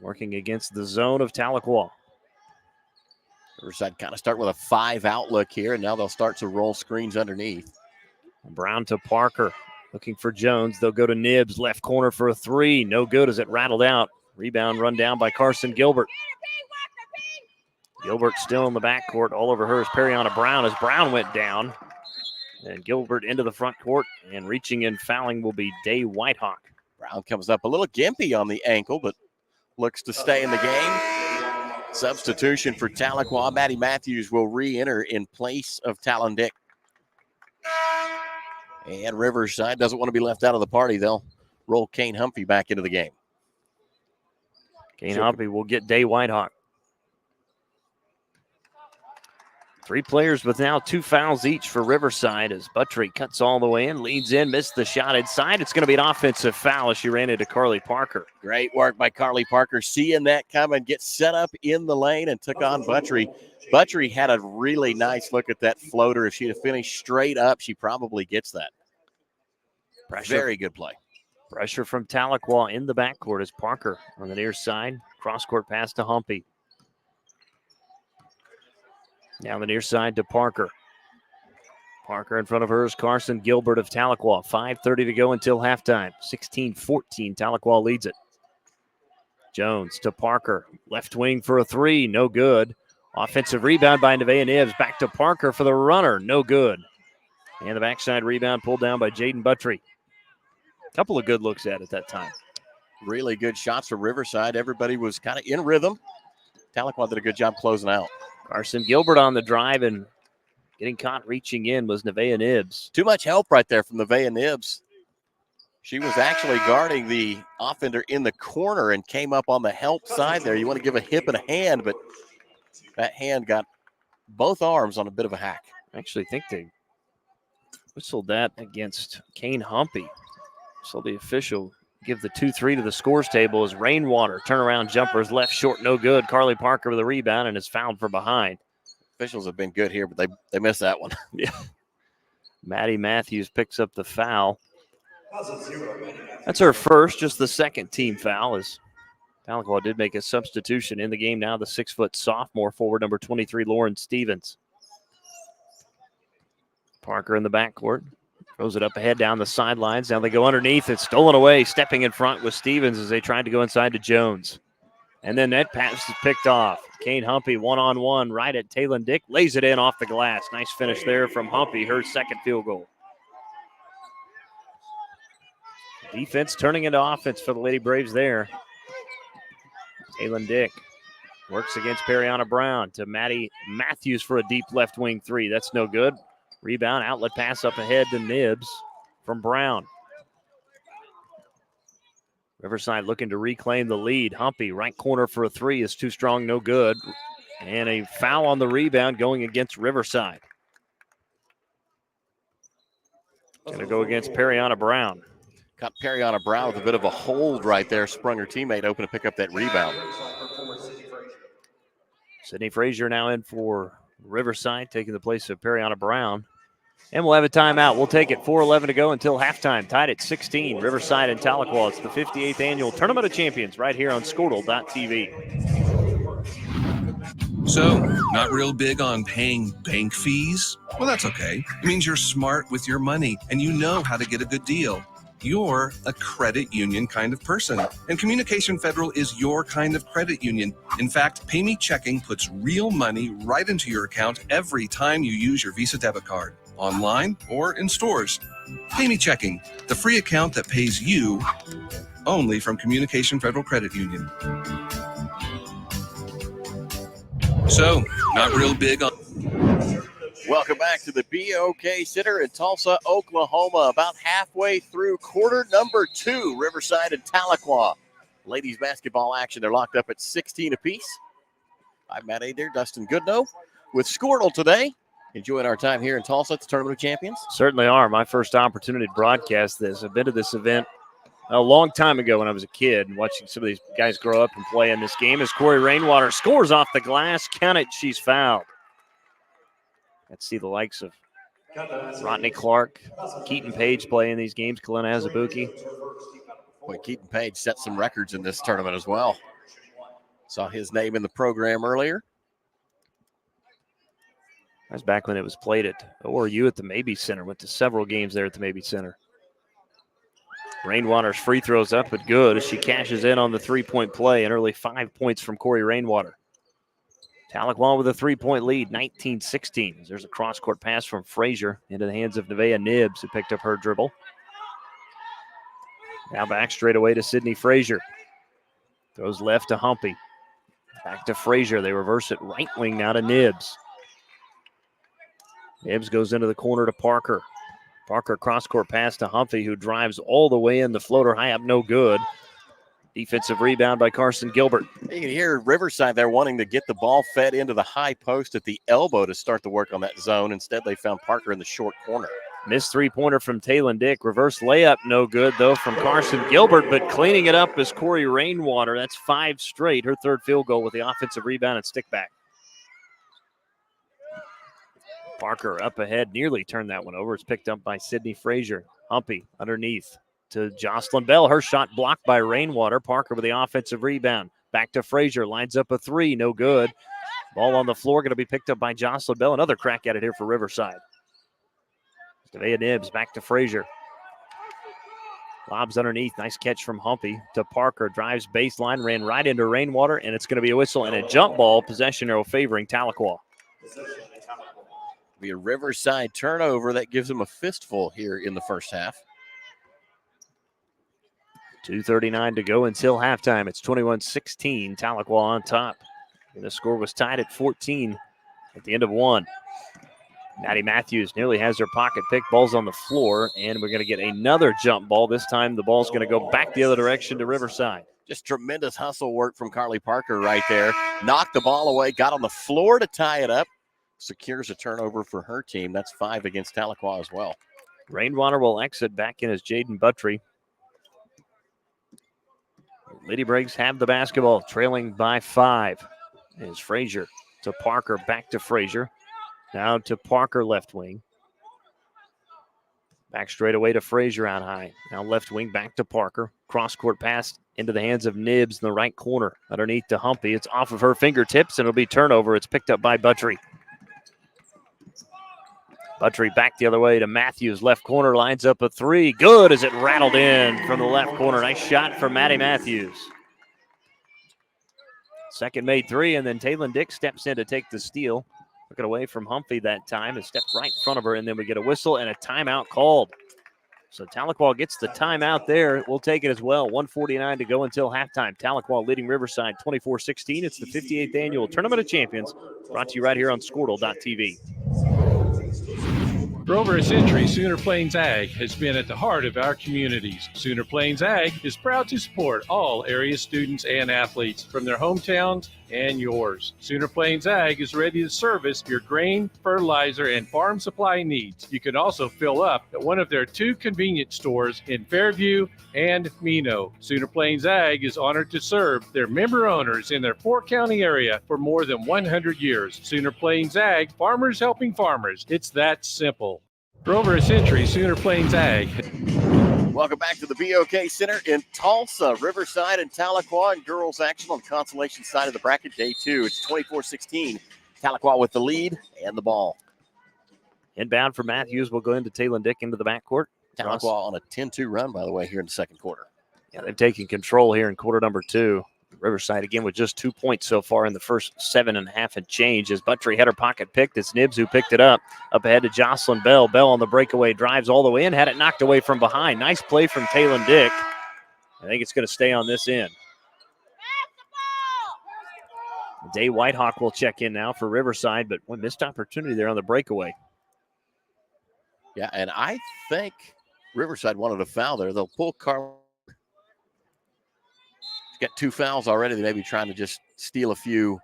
Working against the zone of Tahlequah. Riverside kind of start with a 5 outlook here, and now they'll start to roll screens underneath. Brown to Parker, looking for Jones. They'll go to Nibbs, left corner for a three. No good as it rattled out. Rebound run down by Carson Gilbert. Gilbert still in the backcourt. All over her is Periana Brown as Brown went down. And Gilbert into the front court, and reaching in fouling will be Day Whitehawk. Brown comes up a little gimpy on the ankle, but looks to stay in the game. Substitution for Tahlequah. Maddie Matthews will re-enter in place of Talon Dick. And Riverside doesn't want to be left out of the party. They'll roll Kane Humphrey back into the game. Kane Humphrey will get Day Whitehawk. 3 players with now 2 fouls each for Riverside as Buttry cuts all the way in, leads in, missed the shot inside. It's going to be an offensive foul as she ran into Carly Parker. Great work by Carly Parker, seeing that coming, get set up in the lane and took on Buttry. Buttry had a really nice look at that floater. If she'd have finished straight up, she probably gets that. Pressure. Very good play. Pressure from Tahlequah in the backcourt as Parker on the near side. Cross-court pass to Humpy. Now the near side to Parker. Parker in front of her is Carson Gilbert of Tahlequah. 5:30 to go until halftime. 16-14, Tahlequah leads it. Jones to Parker. Left wing for a 3, no good. Offensive rebound by Nevaeh Nibbs. Back to Parker for the runner, no good. And the backside rebound pulled down by Jaden Buttry. Couple of good looks at it that time. Really good shots for Riverside. Everybody was kind of in rhythm. Tahlequah did a good job closing out. Carson Gilbert on the drive and getting caught reaching in was Nevaeh Nibbs. Too much help right there from Nevaeh Nibbs. She was actually guarding the offender in the corner and came up on the help side there. You want to give a hip and a hand, but that hand got both arms on a bit of a hack. I actually think they whistled that against Kane Humpy. So the official give the 2-3 to the scores table as Rainwater. Turnaround jumpers left short, no good. Carly Parker with a rebound and is fouled from behind. Officials have been good here, but they missed that one. Yeah. Maddie Matthews picks up the foul. That's her first, just the second team foul as Tahlequah did make a substitution in the game. Now the 6-foot sophomore forward, number 23, Lauren Stevens. Parker in the backcourt. Throws it up ahead down the sidelines. Now they go underneath. It's stolen away. Stepping in front with Stevens as they tried to go inside to Jones. And then that pass is picked off. Kane Humpy one-on-one right at Talon Dick. Lays it in off the glass. Nice finish there from Humpy. Her second field goal. Defense turning into offense for the Lady Braves there. Talon Dick works against Periana Brown to Maddie Matthews for a deep left wing 3. That's no good. Rebound, outlet pass up ahead to Nibbs from Brown. Riverside looking to reclaim the lead. Humpy, right corner for a 3 is too strong, no good. And a foul on the rebound going against Riverside. Going to go against Periana Brown. Caught Periana Brown with a bit of a hold right there. Sprung her teammate open to pick up that rebound. Sydney Frazier now in for Riverside, taking the place of Periana Brown. And we'll have a timeout. We'll take it. 4:11 to go until halftime. Tied at 16. Riverside and Tahlequah. It's the 58th annual Tournament of Champions right here on Squirtle.tv. So, not real big on paying bank fees? Well, that's okay. It means you're smart with your money and you know how to get a good deal. You're a credit union kind of person, and Communication Federal is your kind of credit union. In fact, Pay Me Checking puts real money right into your account every time you use your Visa debit card, online or in stores. Pay Me Checking, the free account that pays you, only from Communication Federal Credit Union. So, not real big on... Welcome back to the BOK Center in Tulsa, Oklahoma. About halfway through quarter number 2, Riverside and Tahlequah. Ladies basketball action, they're locked up at 16 apiece. I'm Matt Adair, Dustin Goodnow with Squirtle today. Enjoying our time here in Tulsa at the Tournament of Champions. Certainly are. My first opportunity to broadcast this. I've been to this event a long time ago when I was a kid, and watching some of these guys grow up and play in this game as Corey Rainwater scores off the glass. Count it, she's fouled. Let's see the likes of Rodney Clark, Keaton Page play in these games, Kalena Azubuike. Boy, Keaton Page set some records in this tournament as well. Saw his name in the program earlier. That was back when it was played at ORU at the Mabee Center. Went to several games there at the Mabee Center. Rainwater's free throws up, but good as she cashes in on the three-point play. An early 5 points from Corey Rainwater. Tahlequah with a 3-point lead, 19-16. There's a cross-court pass from Frazier into the hands of Nevaeh Nibbs, who picked up her dribble. Now back straight away to Sydney Frazier. Throws left to Humpy. Back to Frazier. They reverse it right wing now to Nibbs. Nibbs goes into the corner to Parker. Parker cross-court pass to Humphrey, who drives all the way in. The floater high up, no good. Defensive rebound by Carson Gilbert. You can hear Riverside there wanting to get the ball fed into the high post at the elbow to start the work on that zone. Instead, they found Parker in the short corner. Missed three-pointer from Taylon Dick. Reverse layup, no good, though, from Carson Gilbert, but cleaning it up is Corey Rainwater. That's 5 straight. Her third field goal with the offensive rebound and stick back. Parker up ahead, nearly turned that one over. It's picked up by Sydney Frazier. Humpy underneath to Jocelyn Bell. Her shot blocked by Rainwater. Parker with the offensive rebound. Back to Frazier. Lines up a three. No good. Ball on the floor. Going to be picked up by Jocelyn Bell. Another crack at it here for Riverside. Devea Nibbs back to Frazier. Lobs underneath. Nice catch from Humpy to Parker. Drives baseline. Ran right into Rainwater. And it's going to be a whistle and a jump ball. Possession arrow favoring Tahlequah. Be a Riverside turnover that gives them a fistful here in the first half. 2:39 to go until halftime. It's 21-16. Tahlequah on top. And the score was tied at 14 at the end of one. Maddie Matthews nearly has her pocket pick. Ball's on the floor, and we're going to get another jump ball. This time the ball's going to go back the other direction to Riverside. Just tremendous hustle work from Carly Parker right there. Knocked the ball away, got on the floor to tie it up. Secures a turnover for her team. That's 5 against Tahlequah as well. Rainwater will exit. Back in as Jaden Buttry. Lady Briggs have the basketball, trailing by 5. Is Frazier to Parker, back to Frazier. Now to Parker, left wing. Back straight away to Frazier out high. Now left wing, back to Parker. Cross-court pass into the hands of Nibbs in the right corner. Underneath to Humpy. It's off of her fingertips, and it'll be turnover. It's picked up by Buttry. Buttry back the other way to Matthews. Left corner, lines up a three. Good as it rattled in from the left corner. Nice shot from Maddie Matthews. Second made three, and then Taylon Dick steps in to take the steal. Took it away from Humphrey that time and stepped right in front of her, and then we get a whistle and a timeout called. So Tahlequah gets the timeout there. We'll take it as well. 1:49 to go until halftime. Tahlequah leading Riverside 24-16. It's the 58th annual Tournament of Champions, brought to you right here on Squirtle.tv. For over a century, Sooner Plains Ag has been at the heart of our communities. Sooner Plains Ag is proud to support all area students and athletes from their hometowns and yours. Sooner Plains Ag is ready to service your grain, fertilizer, and farm supply needs. You can also fill up at one of their 2 convenience stores in Fairview and Mino. Sooner Plains Ag is honored to serve their member owners in their 4-county area for more than 100 years. Sooner Plains Ag, farmers helping farmers. It's that simple. For over a century, Sooner Plains Ag. Welcome back to the BOK Center in Tulsa. Riverside and Tahlequah and girls action on the consolation side of the bracket, day 2. It's 24-16. Tahlequah with the lead and the ball. Inbound for Matthews will go into Taylon Dick into the backcourt. Tahlequah on a 10-2 run, by the way, here in the second quarter. Yeah, they've taken control here in quarter number 2. Riverside again with just 2 points so far in the first 7.5 and change. As Buttry had her pocket picked, it's Nibbs who picked it up. Up ahead to Jocelyn Bell. Bell on the breakaway, drives all the way in, had it knocked away from behind. Nice play from Taylon Dick. I think it's going to stay on this end. Day Whitehawk will check in now for Riverside, but one missed opportunity there on the breakaway. Yeah, and I think Riverside wanted a foul there. They'll pull Carl. Got 2 fouls already. They may be trying to just steal a few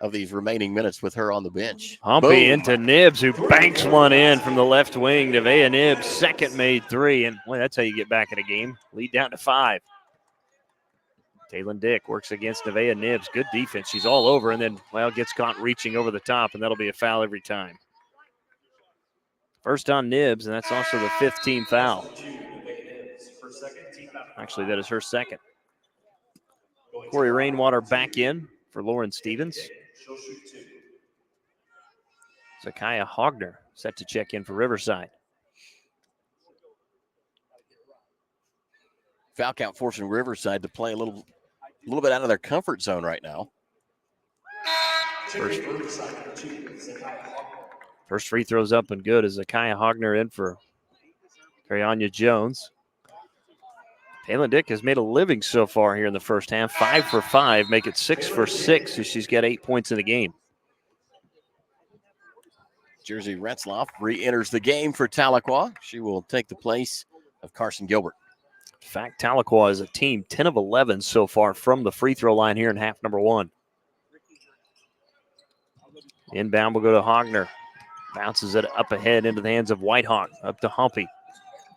of these remaining minutes with her on the bench. Humpy into Nibbs, who banks one in from the left wing. Devea Nibbs, second made 3. And boy, that's how you get back in a game. Lead down to 5. Taylon Dick works against Devea Nibbs. Good defense. She's all over, and then, well, gets caught reaching over the top, and that'll be a foul every time. First on Nibbs, and that's also the 5th team foul. Actually, that is her second. Corey Rainwater back in for Lauren Stevens. Zakaya Hogner set to check in for Riverside. Foul count forcing Riverside to play a little bit out of their comfort zone right now. First free throws up and good as Zakaya Hogner in for Karianya Jones. Taylor Dick has made a living so far here in the first half. 5 for 5, make it 6 for 6, so she's got 8 points in the game. Jersey Retzloff re-enters the game for Tahlequah. She will take the place of Carson Gilbert. In fact, Tahlequah is a team 10 of 11 so far from the free throw line here in half number 1. Inbound will go to Hogner. Bounces it up ahead into the hands of Whitehawk. Up to Humpy.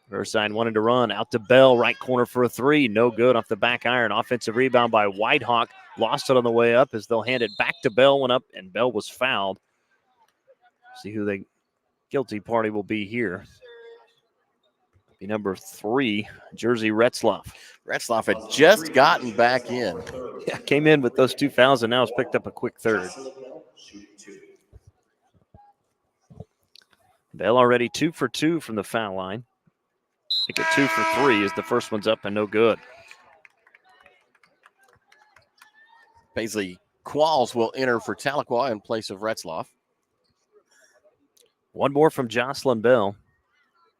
Riverside wanted to run. Out to Bell. Right corner for a 3. No good off the back iron. Offensive rebound by Whitehawk. Lost it on the way up as they'll hand it back to Bell. Went up and Bell was fouled. See who the guilty party will be here. Be number 3, Jersey Retzloff. Retzloff had just gotten back in. Yeah, came in with those 2 fouls and now has picked up a quick third. Bell already 2 for 2 from the foul line. Make it 2 for 3 as the first one's up and no good. Paisley Qualls will enter for Tahlequah in place of Retzloff. One more from Jocelyn Bell.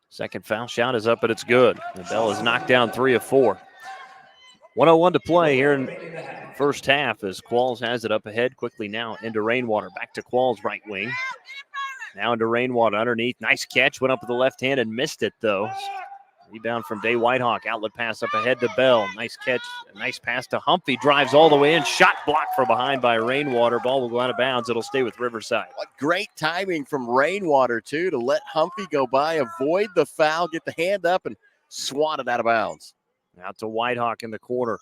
Second foul shot is up, but it's good. And Bell is knocked down 3 of 4. 1:01 to play here in first half as Qualls has it up ahead quickly now into Rainwater. Back to Qualls' right wing. Now into Rainwater underneath. Nice catch. Went up with the left hand and missed it, though. Rebound from Day Whitehawk. Outlet pass up ahead to Bell. Nice catch. A nice pass to Humphrey. Drives all the way in. Shot blocked from behind by Rainwater. Ball will go out of bounds. It'll stay with Riverside. What great timing from Rainwater, too, to let Humphrey go by, avoid the foul, get the hand up, and swat it out of bounds. Out to Whitehawk in the corner.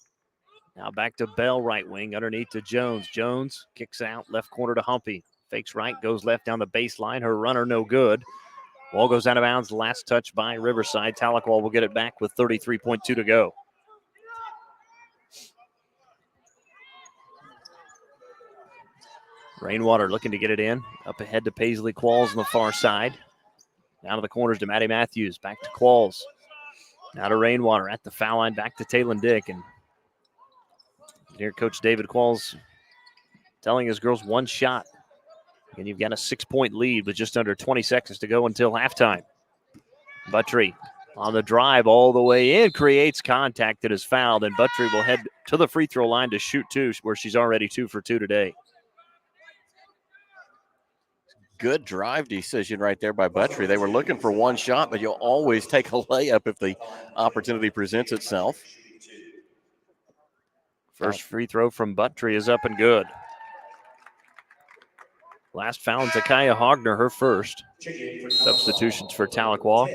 Now back to Bell, right wing. Underneath to Jones. Jones kicks out. Left corner to Humphrey. Fakes right. Goes left down the baseline. Her runner no good. Ball goes out of bounds. Last touch by Riverside. Tahlequah will get it back with 33.2 to go. Rainwater looking to get it in. Up ahead to Paisley Qualls on the far side. Down to the corners to Maddie Matthews. Back to Qualls. Now to Rainwater at the foul line. Back to Taylor Dick. And here Coach David Qualls telling his girls one shot. And you've got a 6-point lead with just under 20 seconds to go until halftime. Buttry on the drive all the way in, creates contact that is fouled, and Buttry will head to the free throw line to shoot 2, where she's already 2 for 2 today. Good drive decision right there by Buttry. They were looking for one shot, but you'll always take a layup if the opportunity presents itself. First free throw from Buttry is up and good. Last foul, Zakaya Hogner, her first. Substitutions for Tahlequah.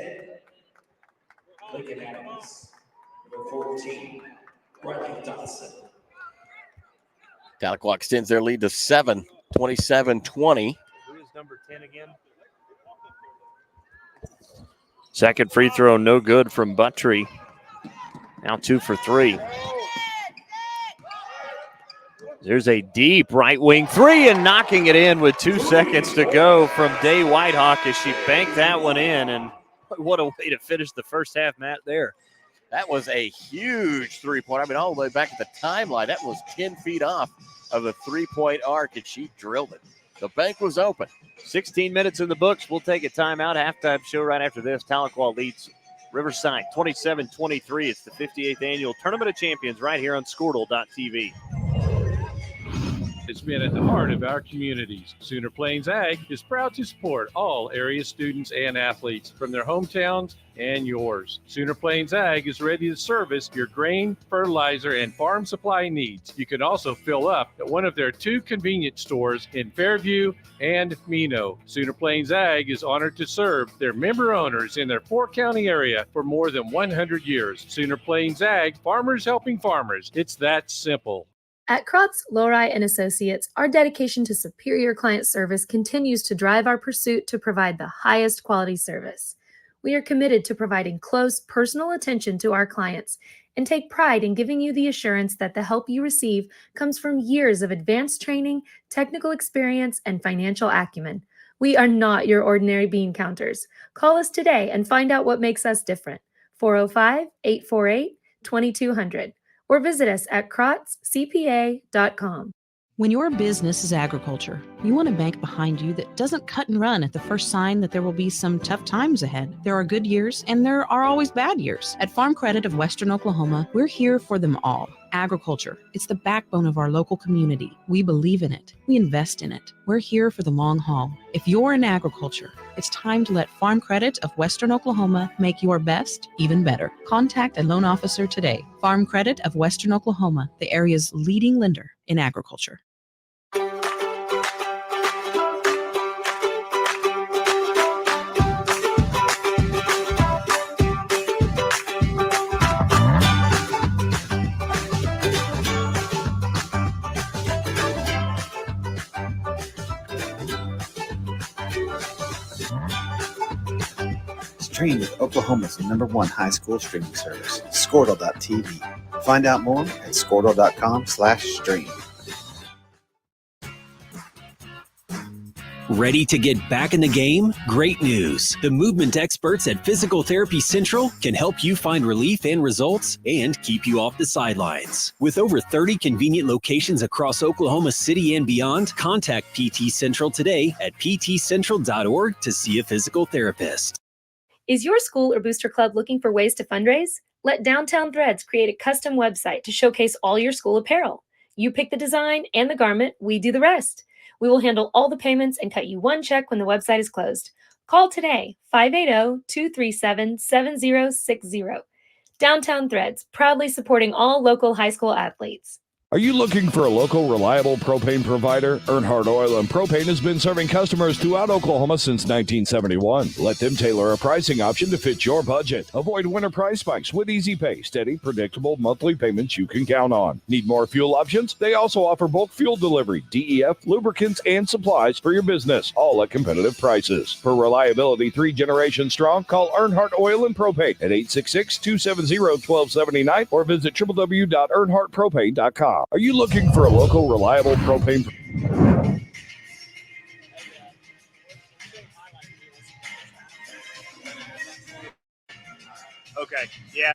Tahlequah extends their lead to 7, 27-20. Who is number 10 again? Second free throw, no good from Buttry. Now 2 for 3. There's a deep right wing 3 and knocking it in with 2 seconds to go from Day Whitehawk as she banked that one in. And what a way to finish the first half, Matt, there. That was a huge three-pointer. I mean, all the way back at the timeline, that was 10 feet off of the three-point arc, and she drilled it. The bank was open. 16 minutes in the books. We'll take a timeout. Halftime show right after this. Tahlequah leads Riverside 27-23. It's the 58th annual Tournament of Champions right here on Squirtle.tv. It's been at the heart of our communities. Sooner Plains Ag is proud to support all area students and athletes from their hometowns and yours. Sooner Plains Ag is ready to service your grain, fertilizer, and farm supply needs. You can also fill up at one of their 2 convenience stores in Fairview and Mino. Sooner Plains Ag is honored to serve their member owners in their 4-county area for more than 100 years. Sooner Plains Ag, farmers helping farmers. It's that simple. At Krotz, Lowry & Associates, our dedication to superior client service continues to drive our pursuit to provide the highest quality service. We are committed to providing close, personal attention to our clients and take pride in giving you the assurance that the help you receive comes from years of advanced training, technical experience, and financial acumen. We are not your ordinary bean counters. Call us today and find out what makes us different. 405-848-2200. Or visit us at krotzcpa.com. When your business is agriculture, you want a bank behind you that doesn't cut and run at the first sign that there will be some tough times ahead. There are good years and there are always bad years. At Farm Credit of Western Oklahoma, we're here for them all. Agriculture, it's the backbone of our local community. We believe in it. We invest in it. We're here for the long haul. If you're in agriculture, it's time to let Farm Credit of Western Oklahoma make your best even better. Contact a loan officer today. Farm Credit of Western Oklahoma, the area's leading lender in agriculture. Stream with Oklahoma's #1 high school streaming service, Squirtle.tv. Find out more at Squirtle.com/stream. Ready to get back in the game? Great news! The movement experts at Physical Therapy Central can help you find relief and results and keep you off the sidelines. With over 30 convenient locations across Oklahoma City and beyond, contact PT Central today at ptcentral.org to see a physical therapist. Is your school or booster club looking for ways to fundraise? Let Downtown Threads create a custom website to showcase all your school apparel. You pick the design and the garment, we do the rest. We will handle all the payments and cut you one check when the website is closed. Call today, 580-237-7060. Downtown Threads, proudly supporting all local high school athletes. Are you looking for a local, reliable propane provider? Earnhardt Oil and Propane has been serving customers throughout Oklahoma since 1971. Let them tailor a pricing option to fit your budget. Avoid winter price spikes with easy pay, steady, predictable monthly payments you can count on. Need more fuel options? They also offer bulk fuel delivery, DEF, lubricants, and supplies for your business, all at competitive prices. For reliability 3 generations strong, call Earnhardt Oil and Propane at 866-270-1279 or visit www.earnhardtpropane.com. Are you looking for a local, reliable propane? Okay, yeah.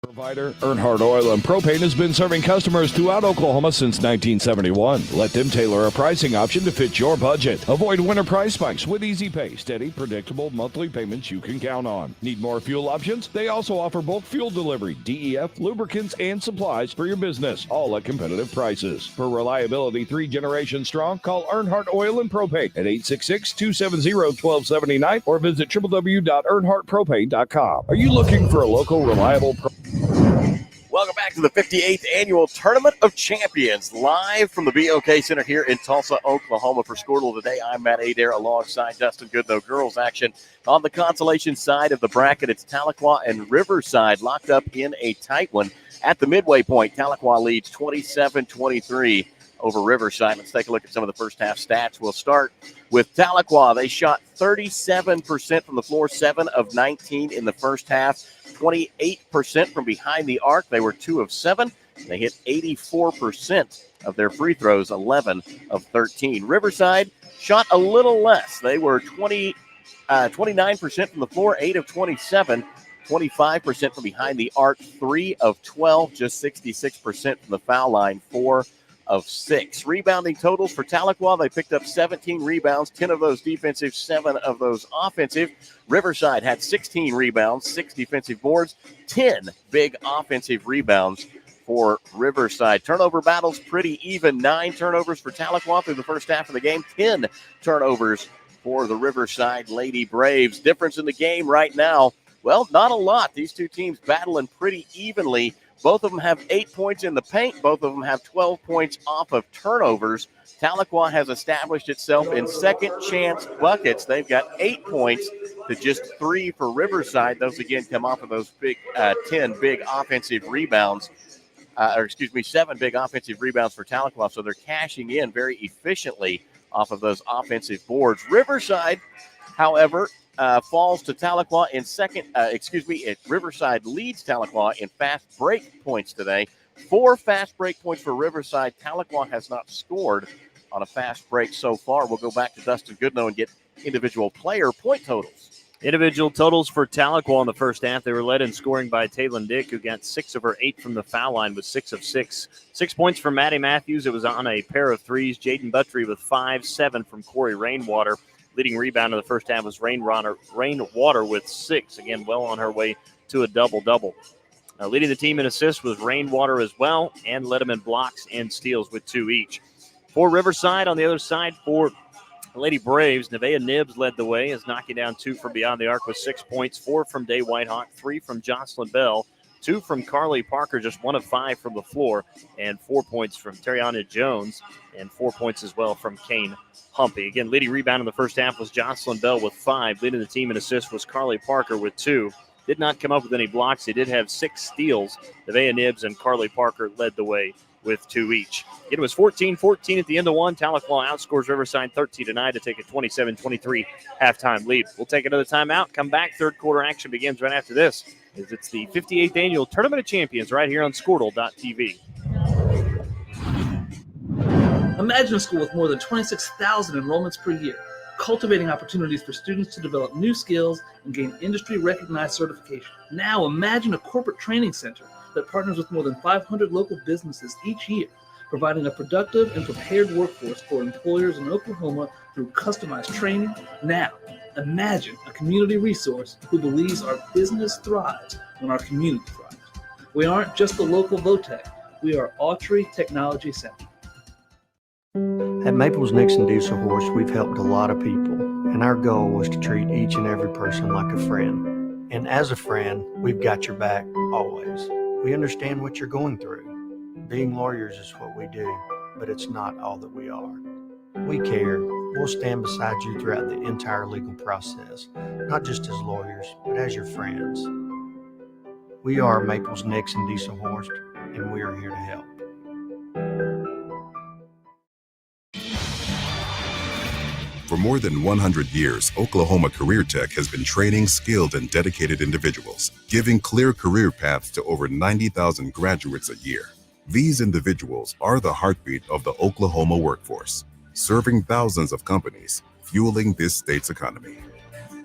Provider Earnhardt Oil and Propane has been serving customers throughout Oklahoma since 1971. Let them tailor a pricing option to fit your budget. Avoid winter price spikes with easy pay, steady, predictable monthly payments you can count on. Need more fuel options? They also offer bulk fuel delivery, DEF, lubricants, and supplies for your business, all at competitive prices. For reliability 3 generations strong, call Earnhardt Oil and Propane at 866-270-1279 or visit www.earnhardtpropane.com. Are you looking for a local, reliable Welcome back to the 58th Annual Tournament of Champions, live from the BOK Center here in Tulsa, Oklahoma. For Squirtle today, I'm Matt Adair alongside Dustin Goodnow. Girls action on the consolation side of the bracket. It's Tahlequah and Riverside locked up in a tight one. At the midway point, Tahlequah leads 27-23 over Riverside. Let's take a look at some of the first half stats. We'll start with Tahlequah. They shot 37% from the floor, 7 of 19 in the first half. 28% from behind the arc. They were 2 of 7. They hit 84% of their free throws, 11 of 13. Riverside shot a little less. They were 29% from the floor, 8 of 27. 25% from behind the arc, 3 of 12. Just 66% from the foul line, 4 of 6. Rebounding totals for Tahlequah, they picked up 17 rebounds, 10 of those defensive, 7 of those offensive. Riverside had 16 rebounds, 6 defensive boards, 10 big offensive rebounds for Riverside. Turnover battles pretty even. 9 turnovers for Tahlequah through the first half of the game, 10 turnovers for the Riverside Lady Braves. Difference in the game right now, well, not a lot. These two teams battling pretty evenly. Both of them have 8 points in the paint. Both of them have 12 points off of turnovers. Tahlequah has established itself in second chance buckets. They've got 8 points to just 3 for Riverside. Those, again, come off of those big 10 big offensive rebounds. 7 big offensive rebounds for Tahlequah. So they're cashing in very efficiently off of those offensive boards. Riverside, however, falls to Tahlequah in second. Riverside leads Tahlequah in fast break points today. 4 fast break points for Riverside. Tahlequah has not scored on a fast break so far. We'll go back to Dustin Goodnow and get individual player point totals. Individual totals for Tahlequah in the first half. They were led in scoring by Taylon Dick, who got 6 of her 8 from the foul line with 6 of 6. 6 points from Maddie Matthews. It was on a pair of threes. Jaden Buttry with 5, 7 from Corey Rainwater. Leading rebound in the first half was Rainwater with 6. Again, well on her way to a double-double. Leading the team in assists was Rainwater as well, and led them in blocks and steals with 2 each. For Riverside, on the other side, for Lady Braves, Nevaeh Nibbs led the way as knocking down 2 from beyond the arc with 6 points, 4 from Day Whitehawk, 3 from Jocelyn Bell, 2 from Carly Parker, just 1 of 5 from the floor, and 4 points from Terriana Jones, and 4 points as well from Kane Humpy. Again, leading rebound in the first half was Jocelyn Bell with 5. Leading the team in assists was Carly Parker with 2. Did not come up with any blocks. They did have 6 steals. Nevaeh Nibbs and Carly Parker led the way with 2 each. It was 14-14 at the end of 1. Tahlequah outscores Riverside 13-9 to take a 27-23 halftime lead. We'll take another timeout, come back. Third quarter action begins right after this, as it's the 58th annual Tournament of Champions right here on Squirtle.tv. Imagine a school with more than 26,000 enrollments per year, cultivating opportunities for students to develop new skills and gain industry-recognized certification. Now imagine a corporate training center that partners with more than 500 local businesses each year, providing a productive and prepared workforce for employers in Oklahoma through customized training. Now, imagine a community resource who believes our business thrives when our community thrives. We aren't just the local VOTEC, we are Autry Technology Center. At Maples Nixon Diesel Horse, we've helped a lot of people, and our goal was to treat each and every person like a friend. And as a friend, we've got your back always. We understand what you're going through. Being lawyers is what we do, but it's not all that we are. We care. We'll stand beside you throughout the entire legal process, not just as lawyers, but as your friends. We are Maples Nixon Diesel Horse, and we are here to help. For more than 100 years, Oklahoma Career Tech has been training skilled and dedicated individuals, giving clear career paths to over 90,000 graduates a year. These individuals are the heartbeat of the Oklahoma workforce, serving thousands of companies, fueling this state's economy.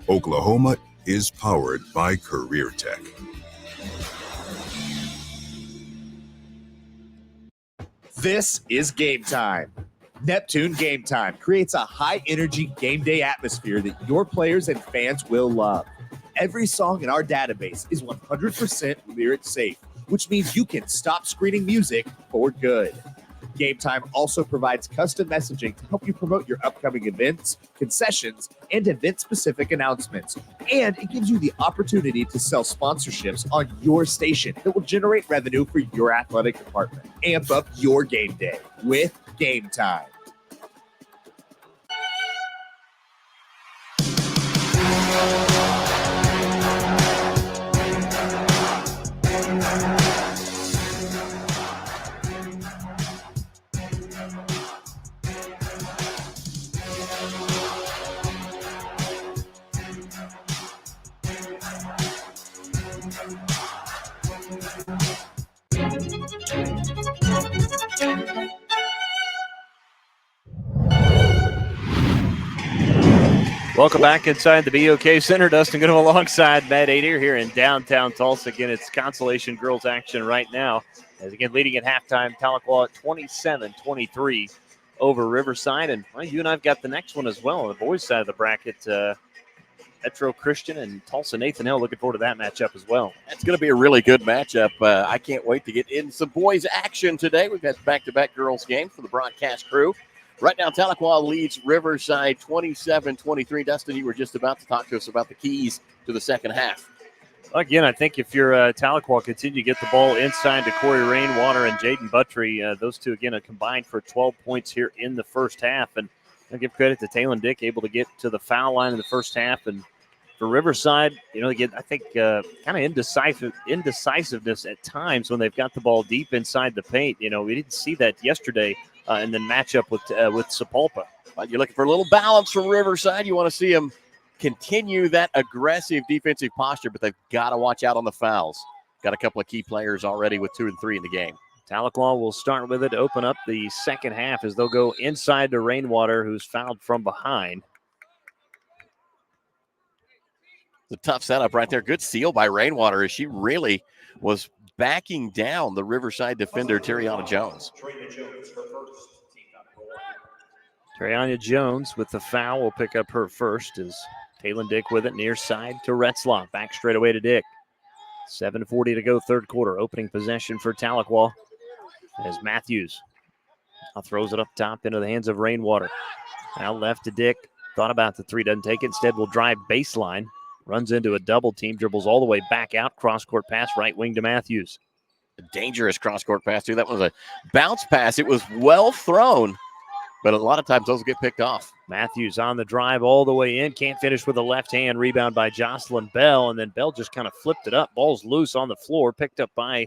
Oklahoma is powered by Career Tech. This is Game Time. Neptune Game Time creates a high-energy game day atmosphere that your players and fans will love. Every song in our database is 100% lyric safe, which means you can stop screening music for good. Game Time also provides custom messaging to help you promote your upcoming events, concessions, and event-specific announcements. And it gives you the opportunity to sell sponsorships on your station that will generate revenue for your athletic department. Amp up your game day with Game Time. Welcome back inside the BOK Center. Dustin Goodham alongside Matt Adair here in downtown Tulsa. Again, it's Consolation Girls action right now. As again, leading at halftime, Tahlequah 27-23 over Riverside. And well, you and I've got the next one as well on the boys' side of the bracket. Metro Christian and Tulsa Nathan Hill. Looking forward to that matchup as well. That's going to be a really good matchup. I can't wait to get in some boys' action today. We've got back-to-back girls' games for the broadcast crew. Right now, Tahlequah leads Riverside 27-23. Dustin, you were just about to talk to us about the keys to the second half. Again, I think if you're Tahlequah, continue to get the ball inside to Corey Rainwater and Jaden Buttry. Those two, again, are combined for 12 points here in the first half. And I'll give credit to Taylon Dick, able to get to the foul line in the first half and for Riverside, they get, I think, kind of indecisiveness at times when they've got the ball deep inside the paint. We didn't see that yesterday in the matchup with Sapulpa. But you're looking for a little balance from Riverside. You want to see them continue that aggressive defensive posture, but they've got to watch out on the fouls. Got a couple of key players already with 2 and 3 in the game. Tahlequah will start with it to open up the second half as they'll go inside to Rainwater, who's fouled from behind. The tough setup right there. Good steal by Rainwater as she really was backing down the Riverside defender, Terriana Jones. Terriana Jones with the foul will pick up her first as Taylon Dick with it near side to Retzlaff. Back straight away to Dick. 7:40 to go, third quarter. Opening possession for Tahlequah as Matthews now throws it up top into the hands of Rainwater. Now left to Dick. Thought about the three, doesn't take it. Instead will drive baseline. Runs into a double team, dribbles all the way back out. Cross-court pass, right wing to Matthews. A dangerous cross-court pass, too. That was a bounce pass. It was well thrown, but a lot of times those get picked off. Matthews on the drive all the way in. Can't finish with a left hand. Rebound by Jocelyn Bell, and then Bell just kind of flipped it up. Ball's loose on the floor. Picked up by,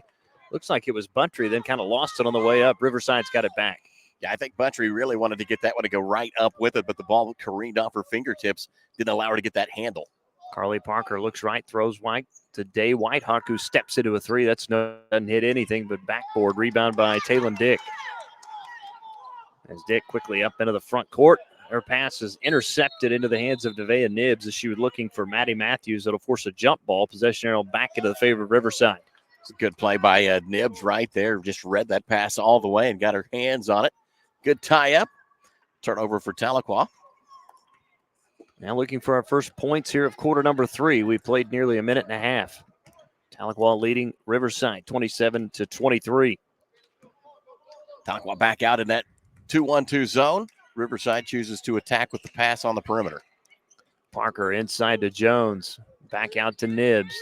looks like it was Buntry, then kind of lost it on the way up. Riverside's got it back. Yeah, I think Buntry really wanted to get that one to go right up with it, but the ball careened off her fingertips. Didn't allow her to get that handle. Carly Parker looks right, throws right to Day Whitehawk, who steps into a three. Doesn't hit anything but backboard. Rebound by Taylon Dick. As Dick quickly up into the front court. Her pass is intercepted into the hands of Nevaeh Nibbs as she was looking for Maddie Matthews. That'll force a jump ball. Possession arrow back into the favor of Riverside. It's a good play by Nibbs right there. Just read that pass all the way and got her hands on it. Good tie up. Turnover for Tahlequah. Now looking for our first points here of quarter number 3. We played nearly a minute and a half. Tahlequah leading Riverside 27-23. Tahlequah back out in that 2-1-2 zone. Riverside chooses to attack with the pass on the perimeter. Parker inside to Jones. Back out to Nibbs.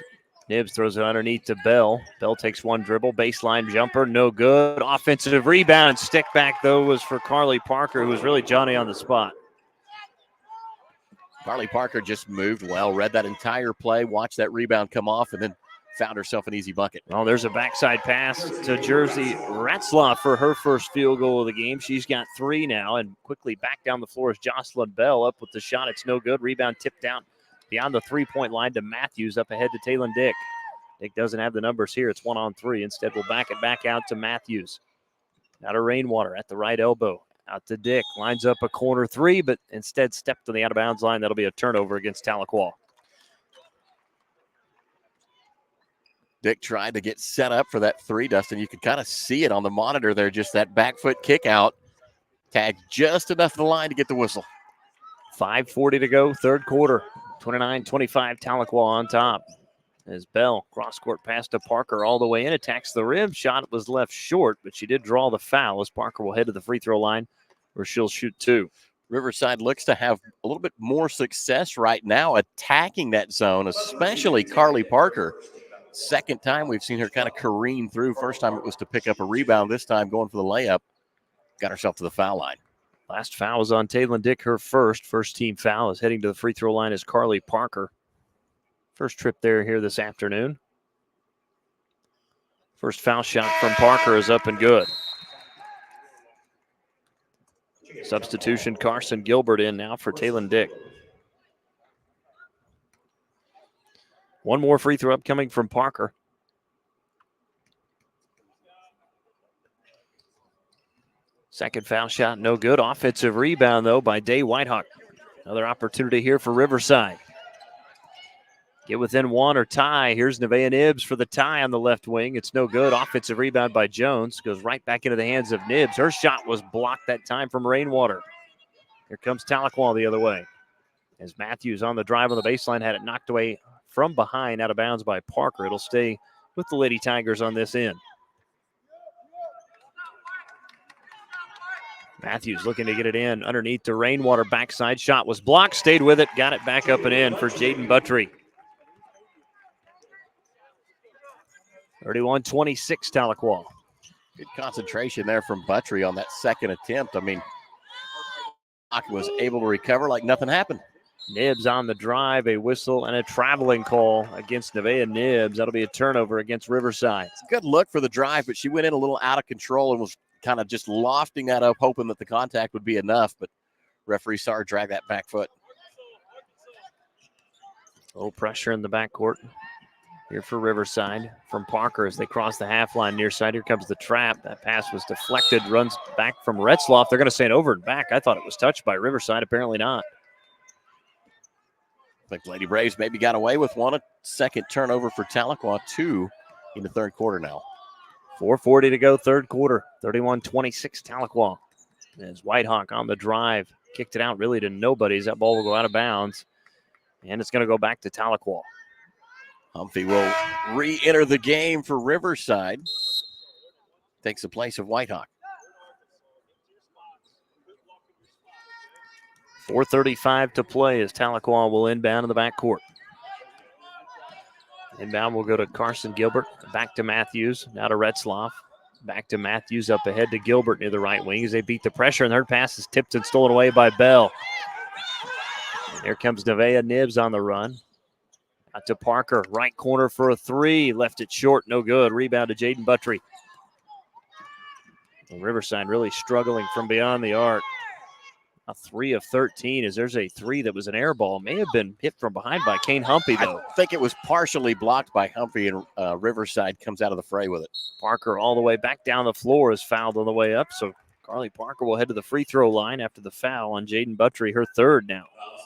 Nibbs throws it underneath to Bell. Bell takes one dribble. Baseline jumper. No good. Offensive rebound. Stick back, though, was for Carly Parker, who was really Johnny on the spot. Carly Parker just moved well, read that entire play, watched that rebound come off, and then found herself an easy bucket. Oh, there's a backside pass to Jersey Retzlaff for her first field goal of the game. She's got 3 now, and quickly back down the floor is Jocelyn Bell up with the shot. It's no good. Rebound tipped out beyond the three-point line to Matthews, up ahead to Taylon Dick. Dick doesn't have the numbers here. It's 1-on-3. Instead, we'll back it back out to Matthews. Now to Rainwater at the right elbow. Out to Dick. Lines up a corner 3, but instead stepped on the out-of-bounds line. That'll be a turnover against Tahlequah. Dick tried to get set up for that 3, Dustin. You could kind of see it on the monitor there, just that back foot kick out. Tagged just enough of the line to get the whistle. 5:40 to go, third quarter. 29-25, Tahlequah on top. As Bell, cross-court pass to Parker all the way in, attacks the rim. Shot was left short, but she did draw the foul as Parker will head to the free throw line where she'll shoot 2. Riverside looks to have a little bit more success right now attacking that zone, especially Carly Parker. Second time we've seen her kind of careen through. First time it was to pick up a rebound. This time going for the layup. Got herself to the foul line. Last foul was on Taylon Dick, her first team foul. Is heading to the free throw line is Carly Parker. First trip there here this afternoon. First foul shot from Parker is up and good. Substitution, Carson Gilbert in now for Taylon Dick. One more free throw upcoming from Parker. Second foul shot, no good. Offensive rebound, though, by Day Whitehawk. Another opportunity here for Riverside. Get within 1 or tie. Here's Nevaeh Nibbs for the tie on the left wing. It's no good. Offensive rebound by Jones. Goes right back into the hands of Nibbs. Her shot was blocked that time from Rainwater. Here comes Tahlequah the other way. As Matthews on the drive on the baseline had it knocked away from behind, out of bounds by Parker. It'll stay with the Lady Tigers on this end. Matthews looking to get it in underneath the Rainwater backside. Shot was blocked, stayed with it, got it back up and in for Jaden Buttry. 31-26 Tahlequah. Good concentration there from Buttry on that second attempt. I mean, was able to recover like nothing happened. Nibs on the drive, a whistle and a traveling call against Nevaeh Nibs. That'll be a turnover against Riverside. It's a good look for the drive, but she went in a little out of control and was kind of just lofting that up, hoping that the contact would be enough, but referee saw her drag that back foot. A little pressure in the backcourt here for Riverside from Parker as they cross the half line near side. Here comes the trap. That pass was deflected, runs back from Retzloff. They're going to say it over and back. I thought it was touched by Riverside. Apparently not. I think Lady Braves maybe got away with one. A second turnover for Tahlequah, 2 in the third quarter now. 4:40 to go, third quarter. 31-26 Tahlequah. As Whitehawk on the drive. Kicked it out really to nobody as that ball will go out of bounds. And it's going to go back to Tahlequah. Humphrey will re-enter the game for Riverside. Takes the place of Whitehawk. 4:35 to play as Tahlequah will inbound in the backcourt. Inbound will go to Carson Gilbert. Back to Matthews. Now to Retzloff. Back to Matthews up ahead to Gilbert near the right wing as they beat the pressure. And their pass is tipped and stolen away by Bell. And here comes Nevaeh Nibs on the run. Out to Parker. Right corner for a three. Left it short. No good. Rebound to Jaden Buttry. And Riverside really struggling from beyond the arc. A 3 of 13 as there's a three that was an air ball. May have been hit from behind by Kane Humphrey, though. I think it was partially blocked by Humphrey, and Riverside comes out of the fray with it. Parker all the way back down the floor is fouled on the way up, so Carly Parker will head to the free throw line after the foul on Jaden Buttry, her third now.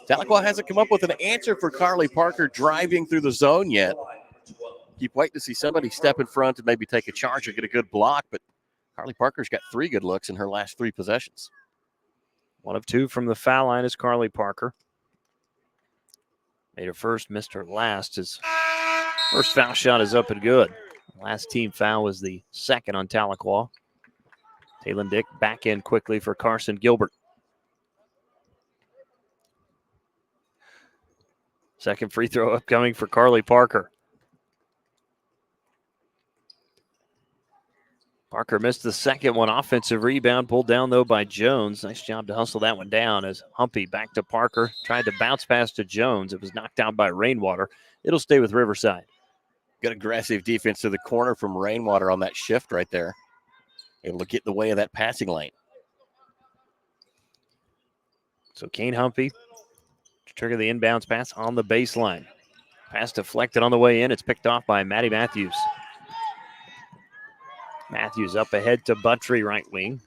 Tahlequah hasn't come up with an answer for Carly Parker driving through the zone yet. Keep waiting to see somebody step in front and maybe take a charge or get a good block, but Carly Parker's got 3 good looks in her last 3 possessions. 1 of 2 from the foul line is Carly Parker. Made her first, missed her last. His first foul shot is up and good. Last team foul was the second on Tahlequah. Taylon Dick back in quickly for Carson Gilbert. Second free throw upcoming for Carly Parker. Parker missed the second one. Offensive rebound pulled down, though, by Jones. Nice job to hustle that one down as Humpy back to Parker. Tried to bounce pass to Jones. It was knocked down by Rainwater. It'll stay with Riverside. Good aggressive defense to the corner from Rainwater on that shift right there. Able to get in the way of that passing lane. So Kane Humpy to trigger the inbounds pass on the baseline. Pass deflected on the way in. It's picked off by Maddie Matthews. Matthews up ahead to Buttry, right wing.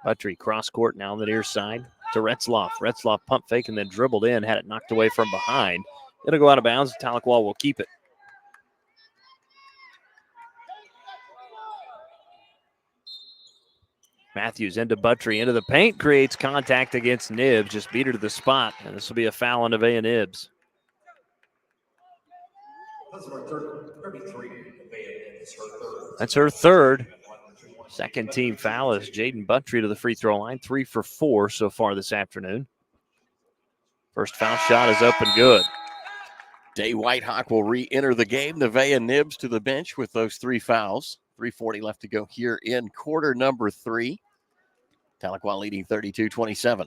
Buttry cross court now on the near side to Retzloff. Retzloff pump fake and then dribbled in, had it knocked away from behind. It'll go out of bounds. Tahlequah will keep it. Matthews into Buttry, into the paint, creates contact against Nibs. Just beat her to the spot, and this will be a foul on Nevaeh Nibs. That's her third. Second team foul is Jaden Buttry to the free throw line. 3 for 4 so far this afternoon. First foul shot is up and good. Day Whitehawk will re-enter the game. Nevaeh Nibs to the bench with those 3 fouls. 3:40 left to go here in quarter number 3. Tahlequah leading 32-27.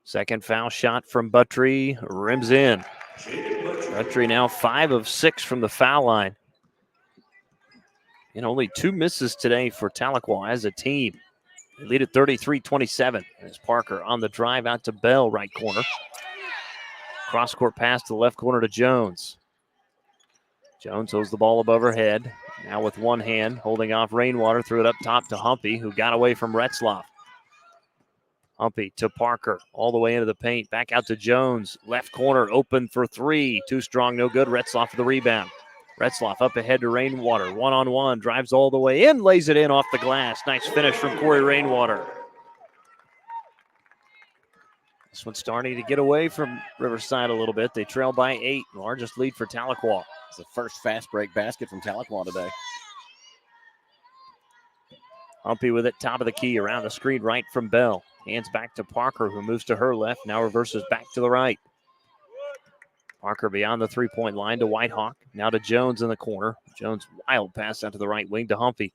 Second foul shot from Buttry. Rims in. Buttry now 5 of 6 from the foul line. And only 2 misses today for Tahlequah as a team. They lead at 33-27. As Parker on the drive out to Bell, right corner. Cross-court pass to the left corner to Jones. Jones holds the ball above her head. Now with one hand, holding off Rainwater, threw it up top to Humpy, who got away from Retzloff. Humpy to Parker, all the way into the paint. Back out to Jones. Left corner, open for 3. Too strong, no good. Retzloff for the rebound. Retzloff up ahead to Rainwater. One-on-one, drives all the way in, lays it in off the glass. Nice finish from Corey Rainwater. This one's starting to get away from Riverside a little bit. They trail by 8, largest lead for Tahlequah. It's the first fast break basket from Tahlequah today. Humpy with it, top of the key, around the screen right from Bell. Hands back to Parker, who moves to her left, now reverses back to the right. Parker beyond the three-point line to Whitehawk. Now to Jones in the corner. Jones, wild pass out to the right wing to Humpy.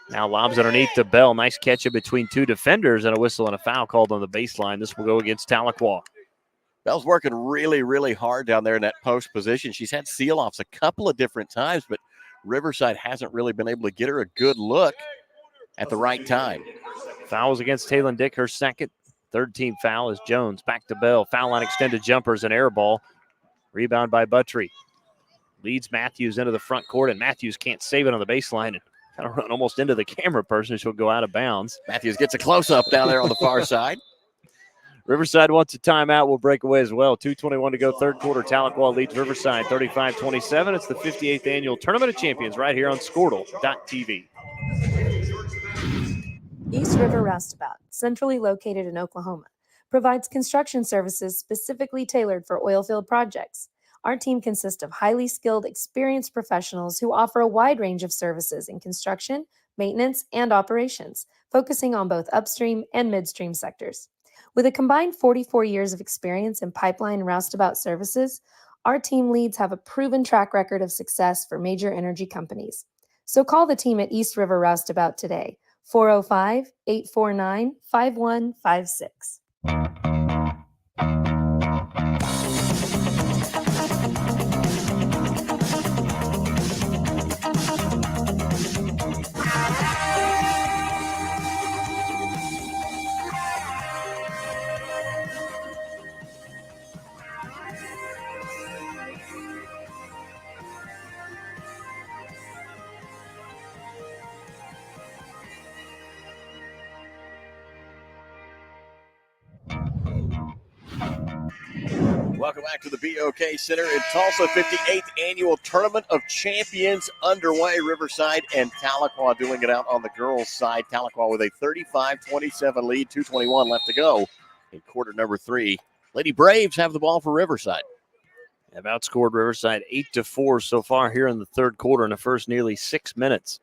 Now lobs underneath to Bell. Nice catch in between 2 defenders and a whistle and a foul called on the baseline. This will go against Tahlequah. Bell's working really, really hard down there in that post position. She's had seal-offs a couple of different times, but Riverside hasn't really been able to get her a good look at the right time. Fouls against Taylon Dick, her second. Third team foul is Jones. Back to Bell. Foul line extended jumpers and air ball. Rebound by Buttry. Leads Matthews into the front court, and Matthews can't save it on the baseline and kind of run almost into the camera person. She'll go out of bounds. Matthews gets a close-up down there on the far side. Riverside wants a timeout. We'll break away as well. 2:21 to go, third quarter. Tahlequah leads Riverside 35-27. It's the 58th annual Tournament of Champions right here on Squirtle.tv. East River Roustabout, centrally located in Oklahoma, provides construction services specifically tailored for oilfield projects. Our team consists of highly skilled, experienced professionals who offer a wide range of services in construction, maintenance, and operations, focusing on both upstream and midstream sectors. With a combined 44 years of experience in pipeline and roustabout services, our team leads have a proven track record of success for major energy companies. So call the team at East River Roustabout today, 405-849-5156. Welcome back to the BOK Center in Tulsa. 58th annual Tournament of Champions underway. Riverside and Tahlequah doing it out on the girls' side. Tahlequah with a 35-27 lead, 2:21 left to go in quarter number 3. Lady Braves have the ball for Riverside. Have outscored Riverside 8-4 so far here in the third quarter in the first nearly 6 minutes.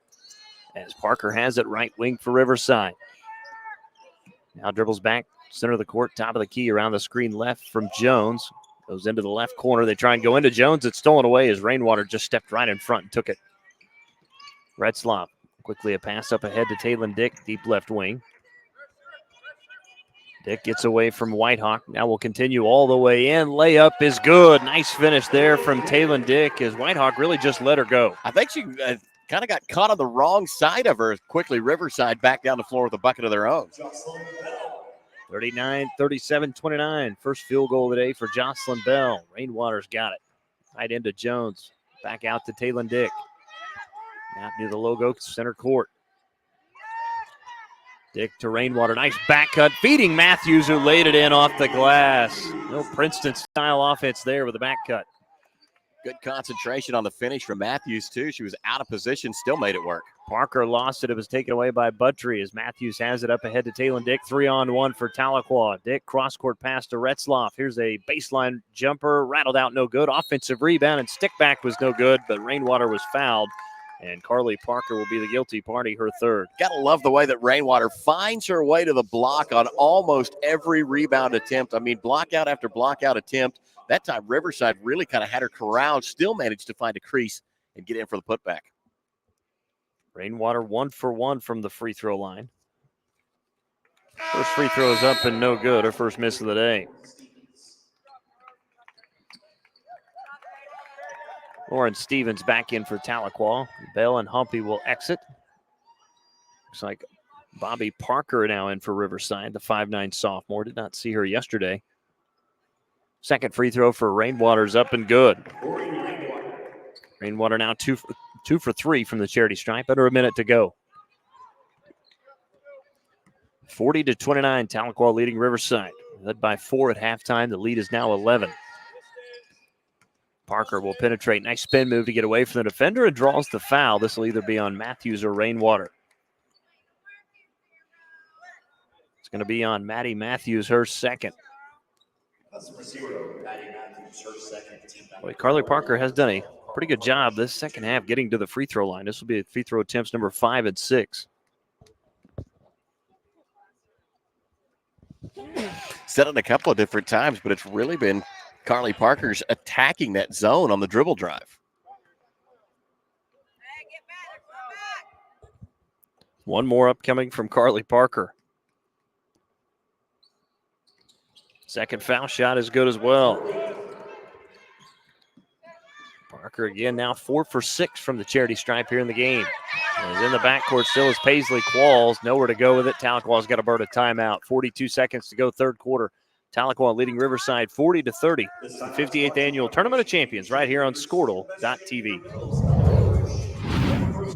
As Parker has it, right wing for Riverside. Now dribbles back, center of the court, top of the key, around the screen left from Jones. Goes into the left corner. They try and go into Jones. It's stolen away as Rainwater just stepped right in front and took it. Retzloff, quickly a pass up ahead to Taylon Dick, deep left wing. Dick gets away from Whitehawk. Now will continue all the way in. Layup is good. Nice finish there from Taylon Dick as Whitehawk really just let her go. I think she kind of got caught on the wrong side of her. Quickly, Riverside back down the floor with a bucket of their own. 39-37-29. First field goal of the day for Jocelyn Bell. Rainwater's got it. Right into Jones. Back out to Taylon Dick. Now near the logo, center court. Dick to Rainwater. Nice back cut. Feeding Matthews, who laid it in off the glass. No Princeton-style offense there with a back cut. Good concentration on the finish from Matthews, too. She was out of position, still made it work. Parker lost it. It was taken away by Buttry as Matthews has it up ahead to Taylon Dick. 3-on-1 for Tahlequah. Dick, cross-court pass to Retzloff. Here's a baseline jumper. Rattled out, no good. Offensive rebound and stick back was no good, but Rainwater was fouled. And Carly Parker will be the guilty party, her third. Gotta love the way that Rainwater finds her way to the block on almost every rebound attempt. I mean, block out after block out attempt. That time, Riverside really kind of had her corralled, still managed to find a crease and get in for the putback. Rainwater 1 for 1 from the free throw line. First free throw is up and no good. Her first miss of the day. Lauren Stevens back in for Tahlequah. Bell and Humpy will exit. Looks like Bobby Parker now in for Riverside, the 5'9" sophomore. Did not see her yesterday. Second free throw for Rainwater's up and good. Rainwater now 2 for 3 from the charity stripe. Under a minute to go. 40-29, Tahlequah leading Riverside. Led by 4 at halftime. The lead is now 11. Parker will penetrate. Nice spin move to get away from the defender and draws the foul. This will either be on Matthews or Rainwater. It's going to be on Maddie Matthews, her second. Boy, Carly Parker has done a pretty good job this second half getting to the free throw line. This will be free throw attempts number 5 and 6. Said it a couple of different times, but it's really been Carly Parker's attacking that zone on the dribble drive. One more upcoming from Carly Parker. Second foul shot is good as well. Parker again now 4 for 6 from the charity stripe here in the game. Is in the backcourt still is Paisley Qualls. Nowhere to go with it. Tahlequah's got to burn a timeout. 42 seconds to go, third quarter. Tahlequah leading Riverside 40-30. The 58th annual Tournament of Champions right here on Squirtle.tv.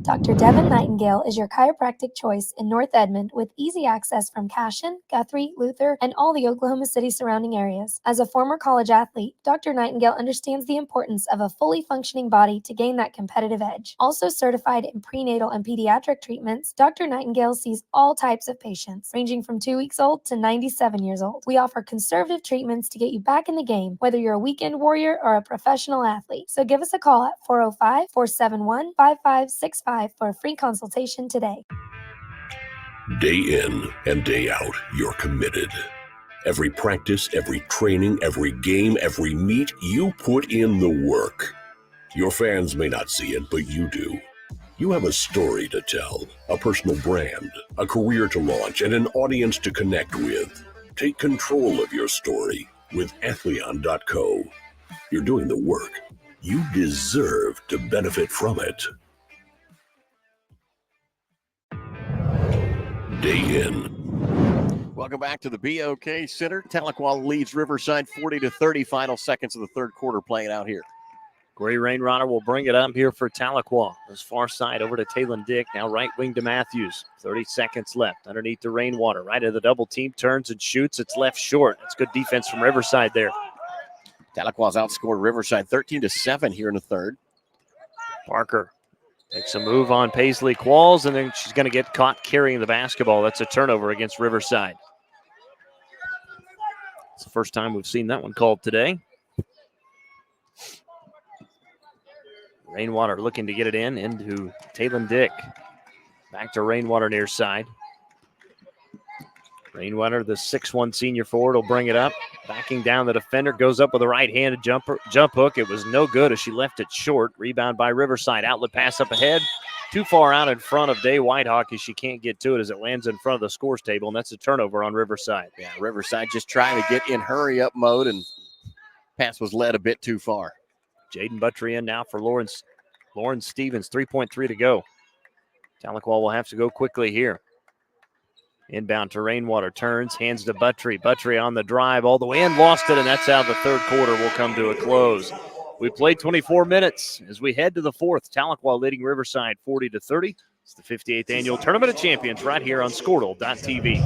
Dr. Devin Nightingale is your chiropractic choice in North Edmond with easy access from Cashion, Guthrie, Luther, and all the Oklahoma City surrounding areas. As a former college athlete, Dr. Nightingale understands the importance of a fully functioning body to gain that competitive edge. Also certified in prenatal and pediatric treatments, Dr. Nightingale sees all types of patients, ranging from 2 weeks old to 97 years old. We offer conservative treatments to get you back in the game, whether you're a weekend warrior or a professional athlete. So give us a call at 405-471-5565 for a free consultation today. Day in and day out, you're committed. Every practice, every training, every game, every meet, you put in the work. Your fans may not see it, but you do. You have a story to tell, a personal brand, a career to launch, and an audience to connect with. Take control of your story with Athleon.co. You're doing the work. You deserve to benefit from it. Day in. Welcome back to the BOK Center. Tahlequah leads Riverside 40-30. Final seconds of the third quarter playing out here. Corey Rainwater will bring it up here for Tahlequah. This far side over to Talon Dick. Now right wing to Matthews. 30 seconds left underneath to Rainwater. Right of the double team. Turns and shoots. It's left short. That's good defense from Riverside there. Tahlequah's outscored Riverside 13-7 here in the third. Parker makes a move on Paisley Qualls, and then she's going to get caught carrying the basketball. That's a turnover against Riverside. It's the first time we've seen that one called today. Rainwater looking to get it into Talon Dick. Back to Rainwater near side. Rainwater, the 6'1 senior forward, will bring it up. Backing down the defender, goes up with a right-handed jump hook. It was no good as she left it short. Rebound by Riverside. Outlet pass up ahead. Too far out in front of Day Whitehawk as she can't get to it as it lands in front of the scores table, and that's a turnover on Riverside. Yeah, Riverside just trying to get in hurry-up mode, and pass was led a bit too far. Jaden Buttry in now for Lauren Stevens. 3.3 to go. Tahlequah will have to go quickly here. Inbound to Rainwater, turns, hands to Buttry. Buttry on the drive all the way in, lost it, and that's how the third quarter will come to a close. We played 24 minutes as we head to the fourth. Tahlequah leading Riverside 40-30. It's the 58th annual Tournament of Champions right here on Squirtle.tv.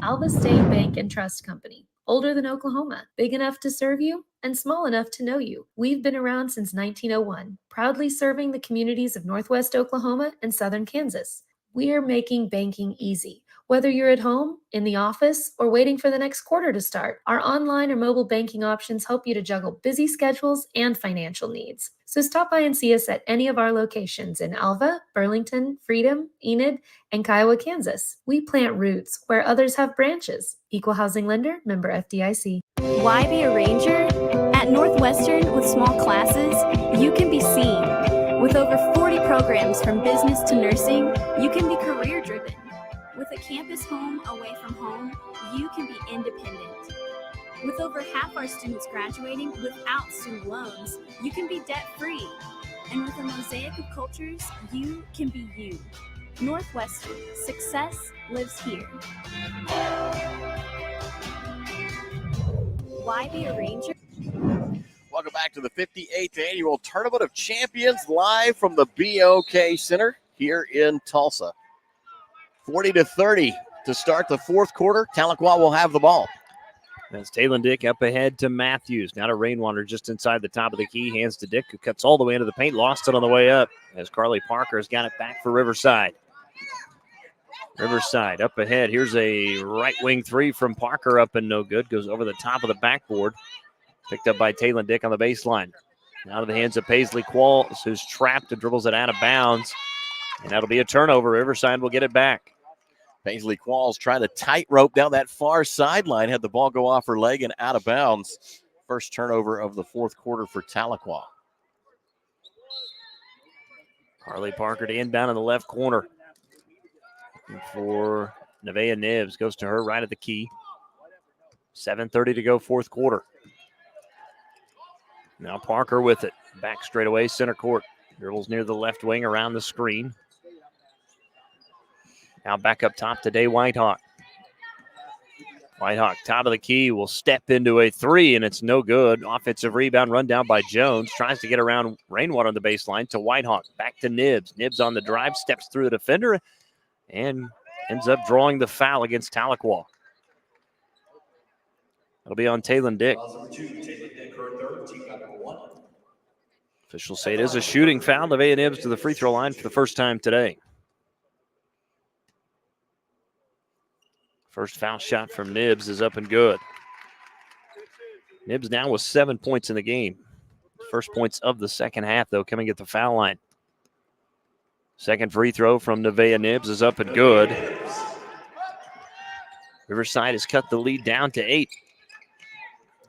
Alva State Bank and Trust Company. Older than Oklahoma, big enough to serve you and small enough to know you. We've been around since 1901, proudly serving the communities of Northwest Oklahoma and Southern Kansas. We are making banking easy. Whether you're at home, in the office, or waiting for the next quarter to start, our online or mobile banking options help you to juggle busy schedules and financial needs. So stop by and see us at any of our locations in Alva, Burlington, Freedom, Enid, and Kiowa, Kansas. We plant roots where others have branches. Equal housing lender, member FDIC. Why be a ranger? At Northwestern, with small classes, you can be seen. With over 40 programs from business to nursing, you can be career-driven. With a campus home away from home, you can be independent. With over half our students graduating without student loans, you can be debt-free. And with a mosaic of cultures, you can be you. Northwestern, success lives here. Why be a ranger? Welcome back to the 58th annual Tournament of Champions, live from the BOK Center here in Tulsa. 40-30 to start the fourth quarter. Tahlequah will have the ball. That's Talon Dick up ahead to Matthews. Now to Rainwater just inside the top of the key. Hands to Dick, who cuts all the way into the paint. Lost it on the way up as Carly Parker has got it back for Riverside. Riverside up ahead. Here's a right wing three from Parker, up and no good. Goes over the top of the backboard. Picked up by Talon Dick on the baseline. Now to the hands of Paisley Qualls, who's trapped and dribbles it out of bounds. And that'll be a turnover. Riverside will get it back. Paisley Qualls trying to tightrope down that far sideline. Had the ball go off her leg and out of bounds. First turnover of the fourth quarter for Tahlequah. Carly Parker to inbound in the left corner. For Nevaeh Nibs. Goes to her right at the key. 7:30 to go, fourth quarter. Now Parker with it. Back straight away, center court. Dribbles near the left wing around the screen. Now back up top to Day Whitehawk. Whitehawk, top of the key, will step into a three, and it's no good. Offensive rebound run down by Jones. Tries to get around Rainwater on the baseline to Whitehawk. Back to Nibbs. Nibbs on the drive, steps through the defender, and ends up drawing the foul against Tahlequah. It'll be on Talon Dick. Officials say it is a shooting foul. Nevaeh Nibbs to the free throw line for the first time today. First foul shot from Nibbs is up and good. Nibbs now with 7 points in the game. First points of the second half, though, coming at the foul line. Second free throw from Nevaeh Nibbs is up and good. Riverside has cut the lead down to 8.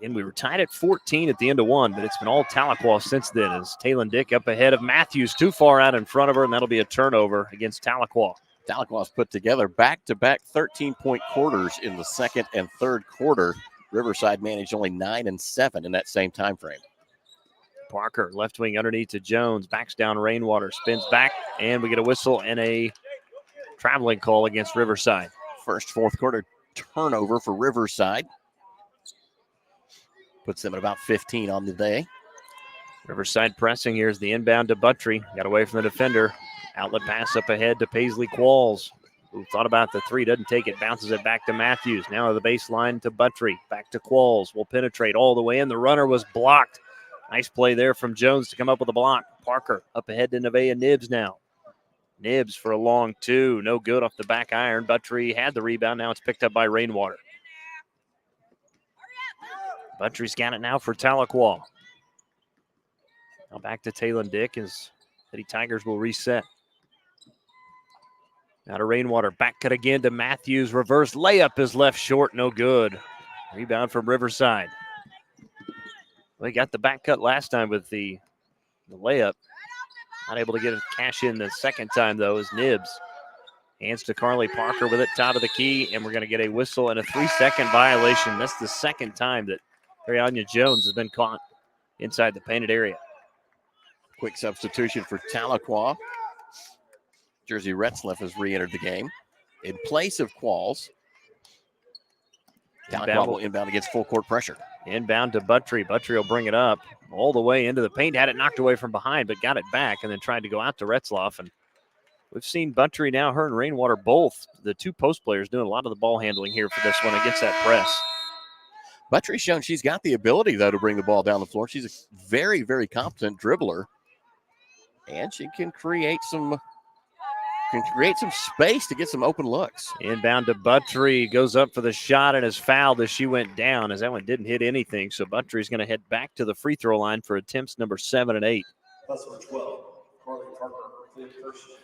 And we were tied at 14 at the end of one, but it's been all Tahlequah since then as Talon Dick up ahead of Matthews, too far out in front of her, and that'll be a turnover against Tahlequah. Tahlequah's put together back-to-back 13-point quarters in the second and third quarter. Riverside managed only 9 and 7 in that same time frame. Parker, left wing underneath to Jones, backs down Rainwater, spins back, and we get a whistle and a traveling call against Riverside. First fourth quarter turnover for Riverside. Puts them at about 15 on the day. Riverside pressing. Here's the inbound to Buttry. Got away from the defender. Outlet pass up ahead to Paisley Qualls, who thought about the three, doesn't take it, bounces it back to Matthews. Now to the baseline to Buttry, back to Qualls. Will penetrate all the way in. The runner was blocked. Nice play there from Jones to come up with a block. Parker up ahead to Nevaeh Nibbs now. Nibbs for a long two. No good off the back iron. Buttry had the rebound. Now it's picked up by Rainwater. Buttry's got it now for Tahlequah. Now back to Talon Dick as City Tigers will reset. Now to Rainwater. Back cut again to Matthews. Reverse layup is left short. No good. Rebound from Riverside. Well, he got the back cut last time with the layup. Not able to get a cash in the second time, though, is Nibbs. Hands to Carly Parker with it, top of the key, and we're going to get a whistle and a 3-second violation. That's the second time that Ariana Jones has been caught inside the painted area. Quick substitution for Tahlequah. Jersey Retzlaff has re-entered the game in place of Qualls. Tahlequah will inbound against full court pressure. Inbound to Buttry. Buttry will bring it up all the way into the paint. Had it knocked away from behind, but got it back and then tried to go out to Retzlaff. And we've seen Buttry now, her and Rainwater both, the two post players, doing a lot of the ball handling here for this one against that press. Buttery's shown she's got the ability, though, to bring the ball down the floor. She's a very, very competent dribbler. And she can create some space to get some open looks. Inbound to Buttry, goes up for the shot and is fouled as she went down, as that one didn't hit anything. So Buttry's going to head back to the free throw line for attempts number 7 and 8. That's number 12, Carly Parker.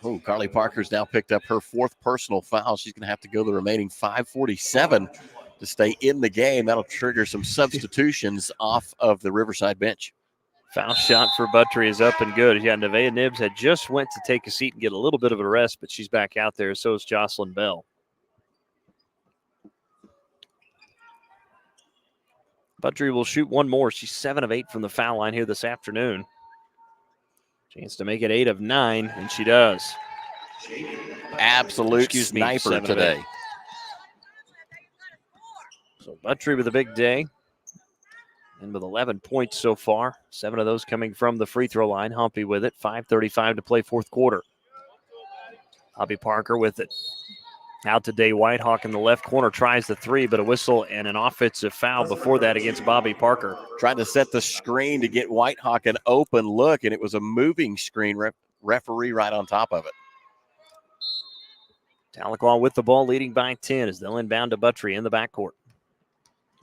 Oh, Carly Parker's now picked up her fourth personal foul. She's going to have to go the remaining 5:47 to stay in the game. That'll trigger some substitutions off of the Riverside bench. Foul shot for Buttry is up and good. Yeah, Nevaeh Nibbs had just went to take a seat and get a little bit of a rest, but she's back out there. So is Jocelyn Bell. Buttry will shoot one more. She's 7 of 8 from the foul line here this afternoon. Chance to make it 8 of 9, and she does. Absolute sniper today. So Buttry with a big day. And with 11 points so far, 7 of those coming from the free throw line. Humpy with it, 5:35 to play fourth quarter. Bobby Parker with it. Out to Day Whitehawk in the left corner, tries the three, but a whistle and an offensive foul before that against Bobby Parker. Tried to set the screen to get Whitehawk an open look, and it was a moving screen. Referee right on top of it. Tahlequah with the ball, leading by 10 as they'll inbound to Buttry in the backcourt.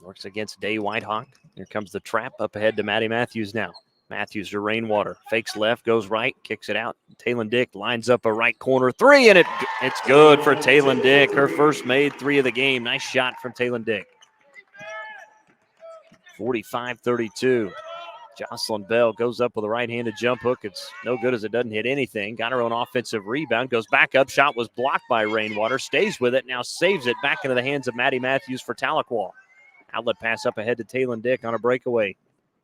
Works against Day Whitehawk. Here comes the trap up ahead to Maddie Matthews now. Matthews to Rainwater. Fakes left, goes right, kicks it out. Talon Dick lines up a right corner three, and it's good for Talon Dick. Her first made three of the game. Nice shot from Talon Dick. 45-32. Jocelyn Bell goes up with a right-handed jump hook. It's no good as it doesn't hit anything. Got her own offensive rebound. Goes back up. Shot was blocked by Rainwater. Stays with it. Now saves it back into the hands of Maddie Matthews for Tahlequah. Outlet pass up ahead to Talon Dick on a breakaway.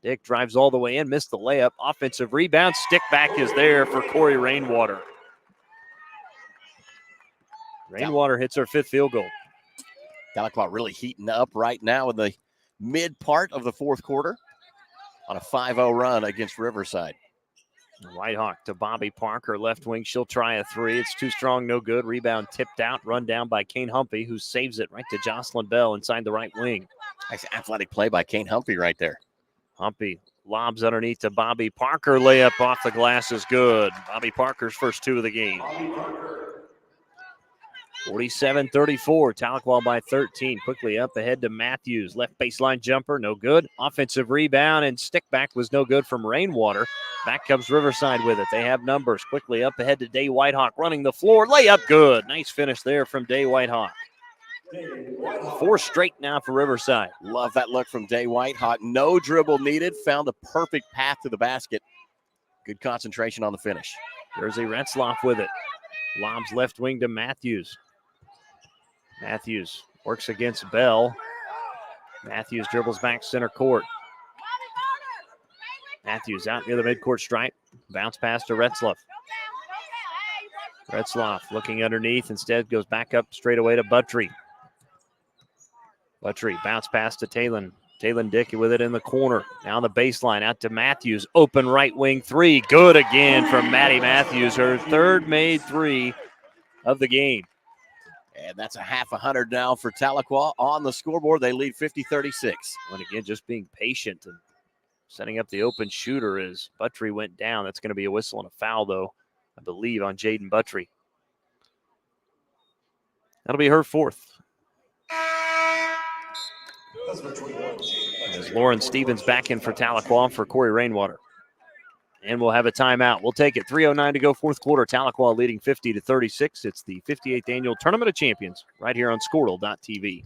Dick drives all the way in, missed the layup. Offensive rebound. Stick back is there for Corey Rainwater. Rainwater hits her 5th field goal. Tahlequah really heating up right now in the mid part of the 4th quarter on a 5-0 run against Riverside. Whitehawk to Bobby Parker, left wing. She'll try a 3. It's too strong, no good. Rebound tipped out, run down by Kane Humphrey, who saves it right to Jocelyn Bell inside the right wing. Nice athletic play by Kane Humphrey right there. Humphrey lobs underneath to Bobby Parker. Layup off the glass is good. Bobby Parker's first 2 of the game. 47-34, Tahlequah by 13. Quickly up ahead to Matthews. Left baseline jumper, no good. Offensive rebound and stick back was no good from Rainwater. Back comes Riverside with it. They have numbers. Quickly up ahead to Day Whitehawk running the floor. Layup good. Nice finish there from Day Whitehawk. 4 straight now for Riverside. Love that look from Day Whitehawk. No dribble needed. Found the perfect path to the basket. Good concentration on the finish. Jersey Retzloff with it. Lobs left wing to Matthews. Matthews works against Bell. Matthews dribbles back center court. Matthews out near the midcourt stripe. Bounce pass to Retzloff. Retzloff looking underneath. Instead goes back up straight away to Buttry. Buttry bounce pass to Talon. Talon Dick with it in the corner. Now on the baseline out to Matthews. Open right wing 3. Good again from Maddie Matthews. Her 3rd made 3 of the game. And that's a half 100 now for Tahlequah on the scoreboard. They lead 50-36. And again, just being patient and setting up the open shooter as Buttry went down. That's going to be a whistle and a foul, though, I believe, on Jaden Buttry. That'll be her 4th. As Lauren Stevens back in for Tahlequah for Corey Rainwater. And we'll have a timeout. We'll take it. 3:09 to go, 4th quarter. Tahlequah leading 50-36. It's the 58th annual Tournament of Champions right here on Squirtle.tv.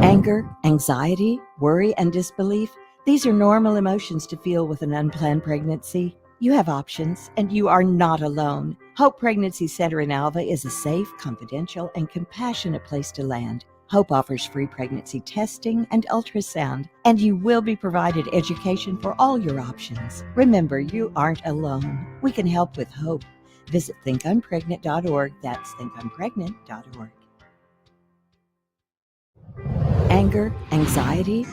Anger, anxiety, worry, and disbelief. These are normal emotions to feel with an unplanned pregnancy. You have options, and you are not alone. Hope Pregnancy Center in Alva is a safe, confidential, and compassionate place to land. Hope offers free pregnancy testing and ultrasound, and you will be provided education for all your options. Remember, you aren't alone. We can help with hope. Visit thinkunpregnant.org. That's thinkunpregnant.org. Anger, anxiety.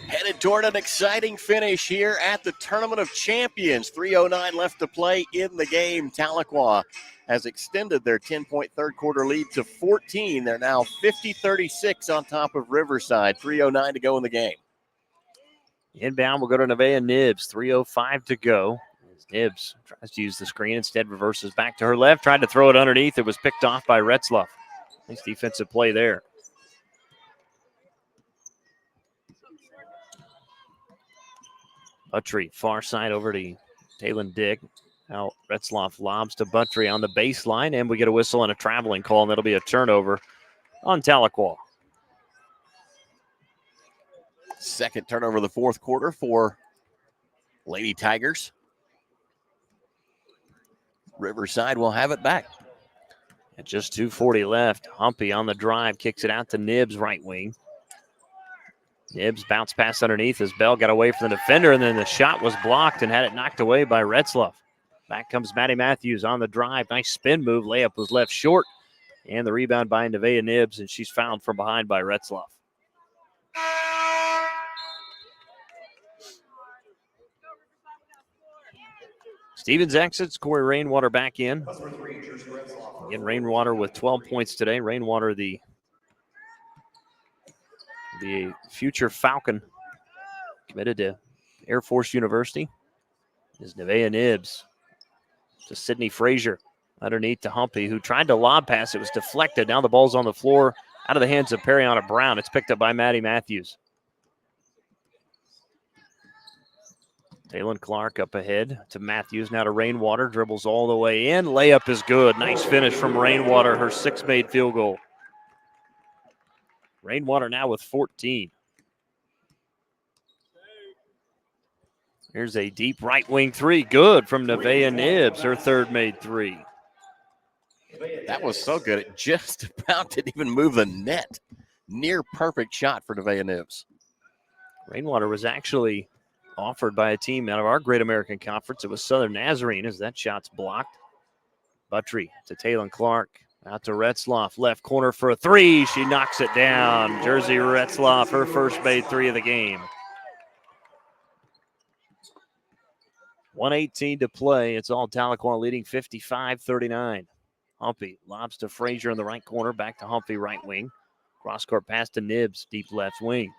Headed toward an exciting finish here at the Tournament of Champions. 3:09 left to play in the game. Tahlequah has extended their 10-point third quarter lead to 14. They're now 50-36 on top of Riverside. 3:09 to go in the game. Inbound, we'll go to Nevaeh Nibbs. 3:05 to go. As Nibbs tries to use the screen, instead reverses back to her left. Tried to throw it underneath. It was picked off by Retzloff. Nice defensive play there. Buttry, far side over to Talon Dick. Now Retzloff lobs to Buttry on the baseline, and we get a whistle and a traveling call, and that'll be a turnover on Tahlequah. Second turnover of the 4th quarter for Lady Tigers. Riverside will have it back. At just 2:40 left, Humpy on the drive, kicks it out to Nibbs, right wing. Nibbs bounce pass underneath as Bell got away from the defender, and then the shot was blocked and had it knocked away by Retzloff. Back comes Maddie Matthews on the drive. Nice spin move. Layup was left short. And the rebound by Nevaeh Nibbs, and she's fouled from behind by Retzloff. Stevens exits. Corey Rainwater back in. Again, Rainwater with 12 points today. Rainwater, the future Falcon, committed to Air Force University, is Nevaeh Nibbs to Sydney Frazier underneath to Humpy, who tried to lob pass. It was deflected. Now the ball's on the floor out of the hands of Periana Brown. It's picked up by Maddie Matthews. Talon Clark up ahead to Matthews. Now to Rainwater. Dribbles all the way in. Layup is good. Nice finish from Rainwater. Her 6th made field goal. Rainwater now with 14. Here's a deep right wing 3. Good from Nevaeh Nibbs. Her 3rd made 3. That was so good. It just about didn't even move the net. near perfect shot for Nevaeh Nibbs. Rainwater was actually offered by a team out of our Great American Conference. It was Southern Nazarene as that shot's blocked. Buttry to Taylon Clark. Out to Retzloff, left corner for a three. She knocks it down. Jersey Retzloff, her first made three of the game. 1:18 to play. It's all Tahlequah leading 55-39. Humphrey lobs to Frazier in the right corner. Back to Humphrey, right wing. Cross-court pass to Nibbs, deep left wing.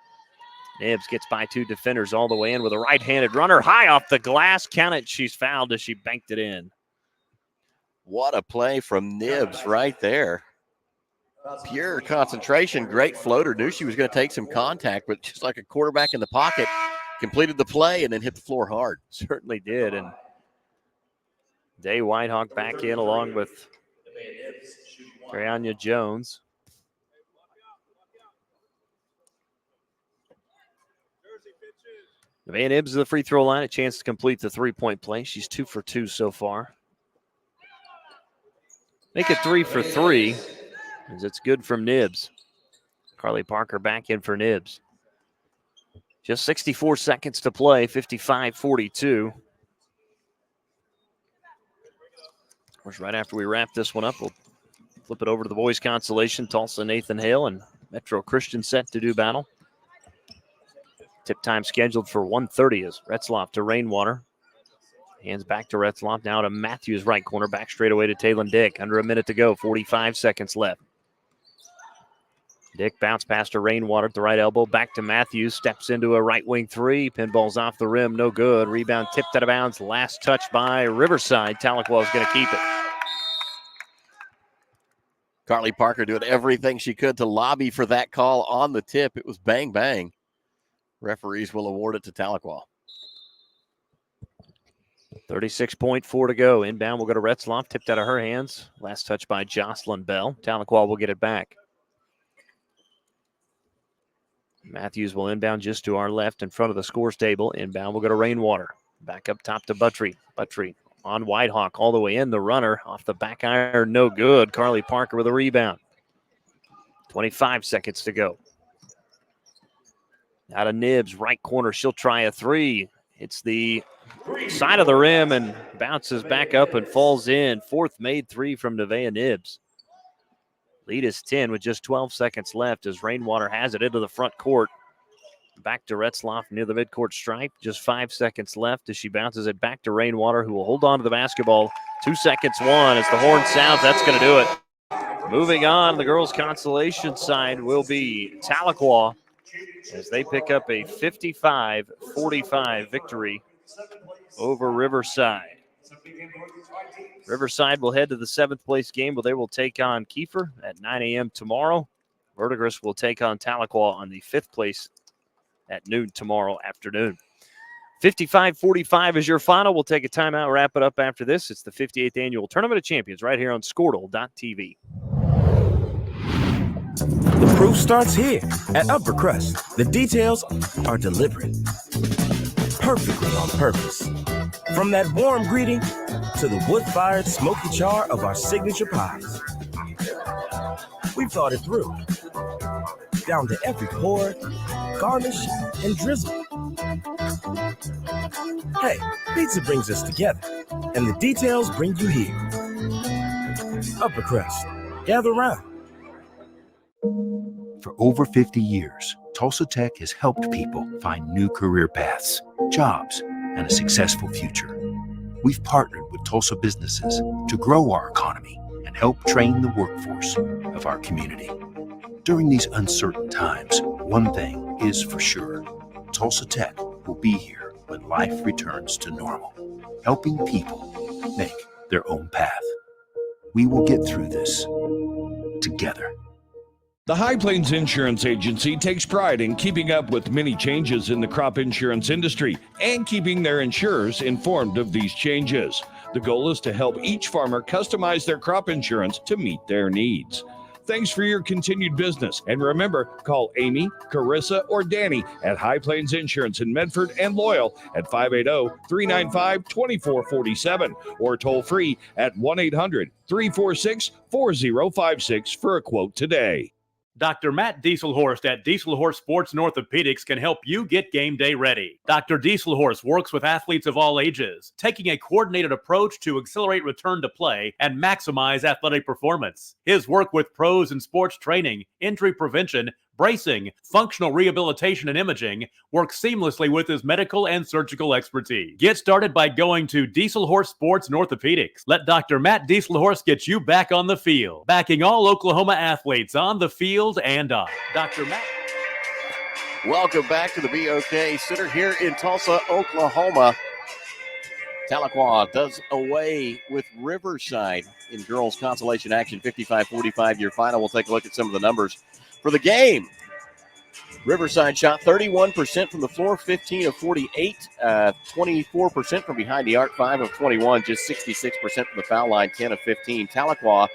Nibbs gets by two defenders all the way in with a right-handed runner. High off the glass. Count it. She's fouled as she banked it in. What a play from Nibbs right there. Pure concentration, great floater. Knew she was going to take some contact, but just like a quarterback in the pocket, completed the play and then hit the floor hard. Certainly did. And Day Whitehawk back in along with Brianna Jones. Nevaeh Nibbs is the free throw line, a chance to complete the three-point play. She's 2 for 2 so far. Make it 3 for 3, as it's good from Nibbs. Carly Parker back in for Nibbs. Just 64 seconds to play, 55-42. Of course, right after we wrap this one up, we'll flip it over to the boys' consolation. Tulsa, Nathan Hale, and Metro Christian set to do battle. Tip time scheduled for 1:30 is Retzloff to Rainwater. Hands back to Retzloff, now to Matthews, right corner, back straight away to Taylon Dick. Under a minute to go, 45 seconds left. Dick bounce past to Rainwater at the right elbow, back to Matthews, steps into a right wing three, pinballs off the rim, no good. Rebound tipped out of bounds, last touch by Riverside. Tahlequah is going to keep it. Carly Parker doing everything she could to lobby for that call on the tip. It was bang, bang. Referees will award it to Tahlequah. 36.4 to go. Inbound will go to Retzloff. Tipped out of her hands. Last touch by Jocelyn Bell. Tahlequah will get it back. Matthews will inbound just to our left in front of the scores table. Inbound will go to Rainwater. Back up top to Buttry. Buttry on Whitehawk all the way in. The runner off the back iron. No good. Carly Parker with a rebound. 25 seconds to go. Out of Nibbs. Right corner. She'll try a three. It's the side of the rim and bounces back up and falls in. Fourth made three from Nevaeh Nibbs. Lead is 10 with just 12 seconds left as Rainwater has it into the front court. Back to Retzloff near the midcourt stripe. Just 5 seconds left as she bounces it back to Rainwater, who will hold on to the basketball. 2 seconds, one. As the horn sounds, that's going to do it. Moving on, the girls' consolation side will be Tahlequah as they pick up a 55-45 victory over Riverside. Riverside will head to the 7th place game where they will take on Kiefer at 9 a.m. tomorrow. Verdigris will take on Tahlequah on the 5th place at noon tomorrow afternoon. 55-45 is your final. We'll take a timeout, wrap it up after this. It's the 58th Annual Tournament of Champions right here on Squirtle.tv. The proof starts here at Upper Crust. The details are deliberate, perfectly on purpose. From that warm greeting to the wood-fired smoky char of our signature pies. We've thought it through, down to every pour, garnish, and drizzle. Hey, pizza brings us together, and the details bring you here. Upper Crust, gather round. For over 50 years, Tulsa Tech has helped people find new career paths, jobs, and a successful future. We've partnered with Tulsa businesses to grow our economy and help train the workforce of our community. During these uncertain times, one thing is for sure. Tulsa Tech will be here when life returns to normal, helping people make their own path. We will get through this together. The High Plains Insurance Agency takes pride in keeping up with many changes in the crop insurance industry and keeping their insurers informed of these changes. The goal is to help each farmer customize their crop insurance to meet their needs. Thanks for your continued business. And remember, call Amy, Carissa, or Danny at High Plains Insurance in Medford and Loyal at 580-395-2447 or toll free at 1-800-346-4056 for a quote today. Dr. Matt Dieselhorst at Dieselhorst Sports and Orthopedics can help you get game day ready. Dr. Dieselhorst works with athletes of all ages, taking a coordinated approach to accelerate return to play and maximize athletic performance. His work with pros in sports training, injury prevention, bracing, functional rehabilitation, and imaging works seamlessly with his medical and surgical expertise. Get started by going to Dieselhorst Sports and Orthopedics. Let Dr. Matt Dieselhorst get you back on the field, backing all Oklahoma athletes on the field and off. Dr. Matt. Welcome back to the BOK Center here in Tulsa, Oklahoma. Tahlequah does away with Riverside in girls consolation action, 55-45 your final. We'll take a look at some of the numbers for the game. Riverside shot 31% from the floor, 15 of 48, 24% from behind the arc, 5 of 21, just 66% from the foul line, 10 of 15. Tahlequah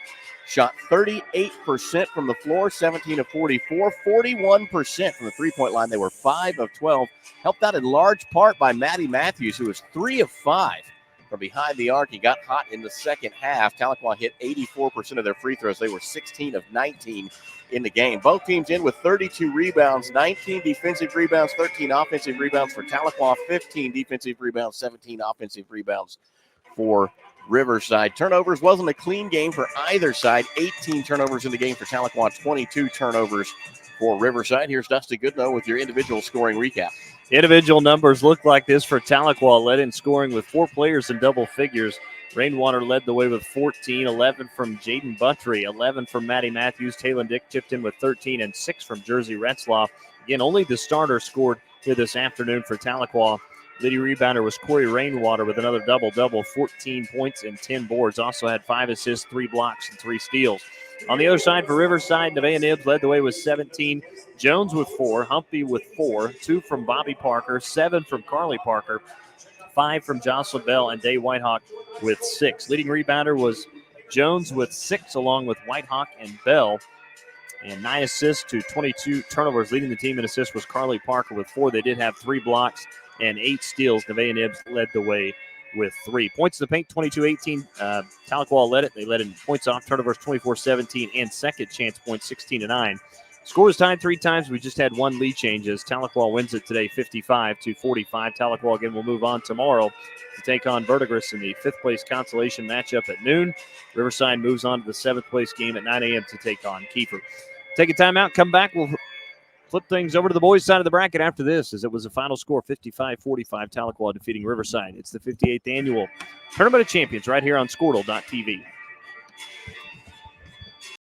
shot 38% from the floor, 17 of 44, 41% from the three-point line. They were 5 of 12, helped out in large part by Maddie Matthews, who was 3 of 5 from behind the arc. He got hot in the second half. Tahlequah hit 84% of their free throws. They were 16 of 19 in the game. Both teams in with 32 rebounds, 19 defensive rebounds, 13 offensive rebounds for Tahlequah, 15 defensive rebounds, 17 offensive rebounds for Riverside. Turnovers wasn't a clean game for either side. 18 turnovers in the game for Tahlequah, 22 turnovers for Riverside. Here's Dusty Goodnow with your individual scoring recap. Individual numbers look like this for Tahlequah, led in scoring with 4 players in double figures. Rainwater led the way with 14, 11 from Jaden Buttry, 11 from Maddie Matthews. Taylor Dick chipped in with 13 and 6 from Jersey Retzloff. Again, only the starter scored here this afternoon for Tahlequah. Leading rebounder was Corey Rainwater with another double-double, 14 points and 10 boards. Also had 5 assists, 3 blocks, and 3 steals. On the other side for Riverside, Nevaeh Nibbs led the way with 17. Jones with 4, Humphrey with 4, 2 from Bobby Parker, 7 from Carly Parker, 5 from Jocelyn Bell, and Day Whitehawk with 6. Leading rebounder was Jones with 6, along with Whitehawk and Bell. And 9 assists to 22 turnovers. Leading the team in assists was Carly Parker with 4. They did have 3 blocks and 8 steals. Nevaeh Nibbs led the way with 3. Points in the paint, 22-18. Tahlequah led it. They led in points off turnovers, 24-17, and second chance points, 16-9. Score was tied 3 times. We just had 1 lead change as Tahlequah wins it today, 55-45. Tahlequah again will move on tomorrow to take on Verdigris in the 5th place consolation matchup at noon. Riverside moves on to the 7th place game at 9 a.m. to take on Kiefer. Take a timeout, come back. We'll flip things over to the boys' side of the bracket after this, as it was a final score 55-45. Tahlequah defeating Riverside. It's the 58th annual Tournament of Champions right here on Squirtle.tv.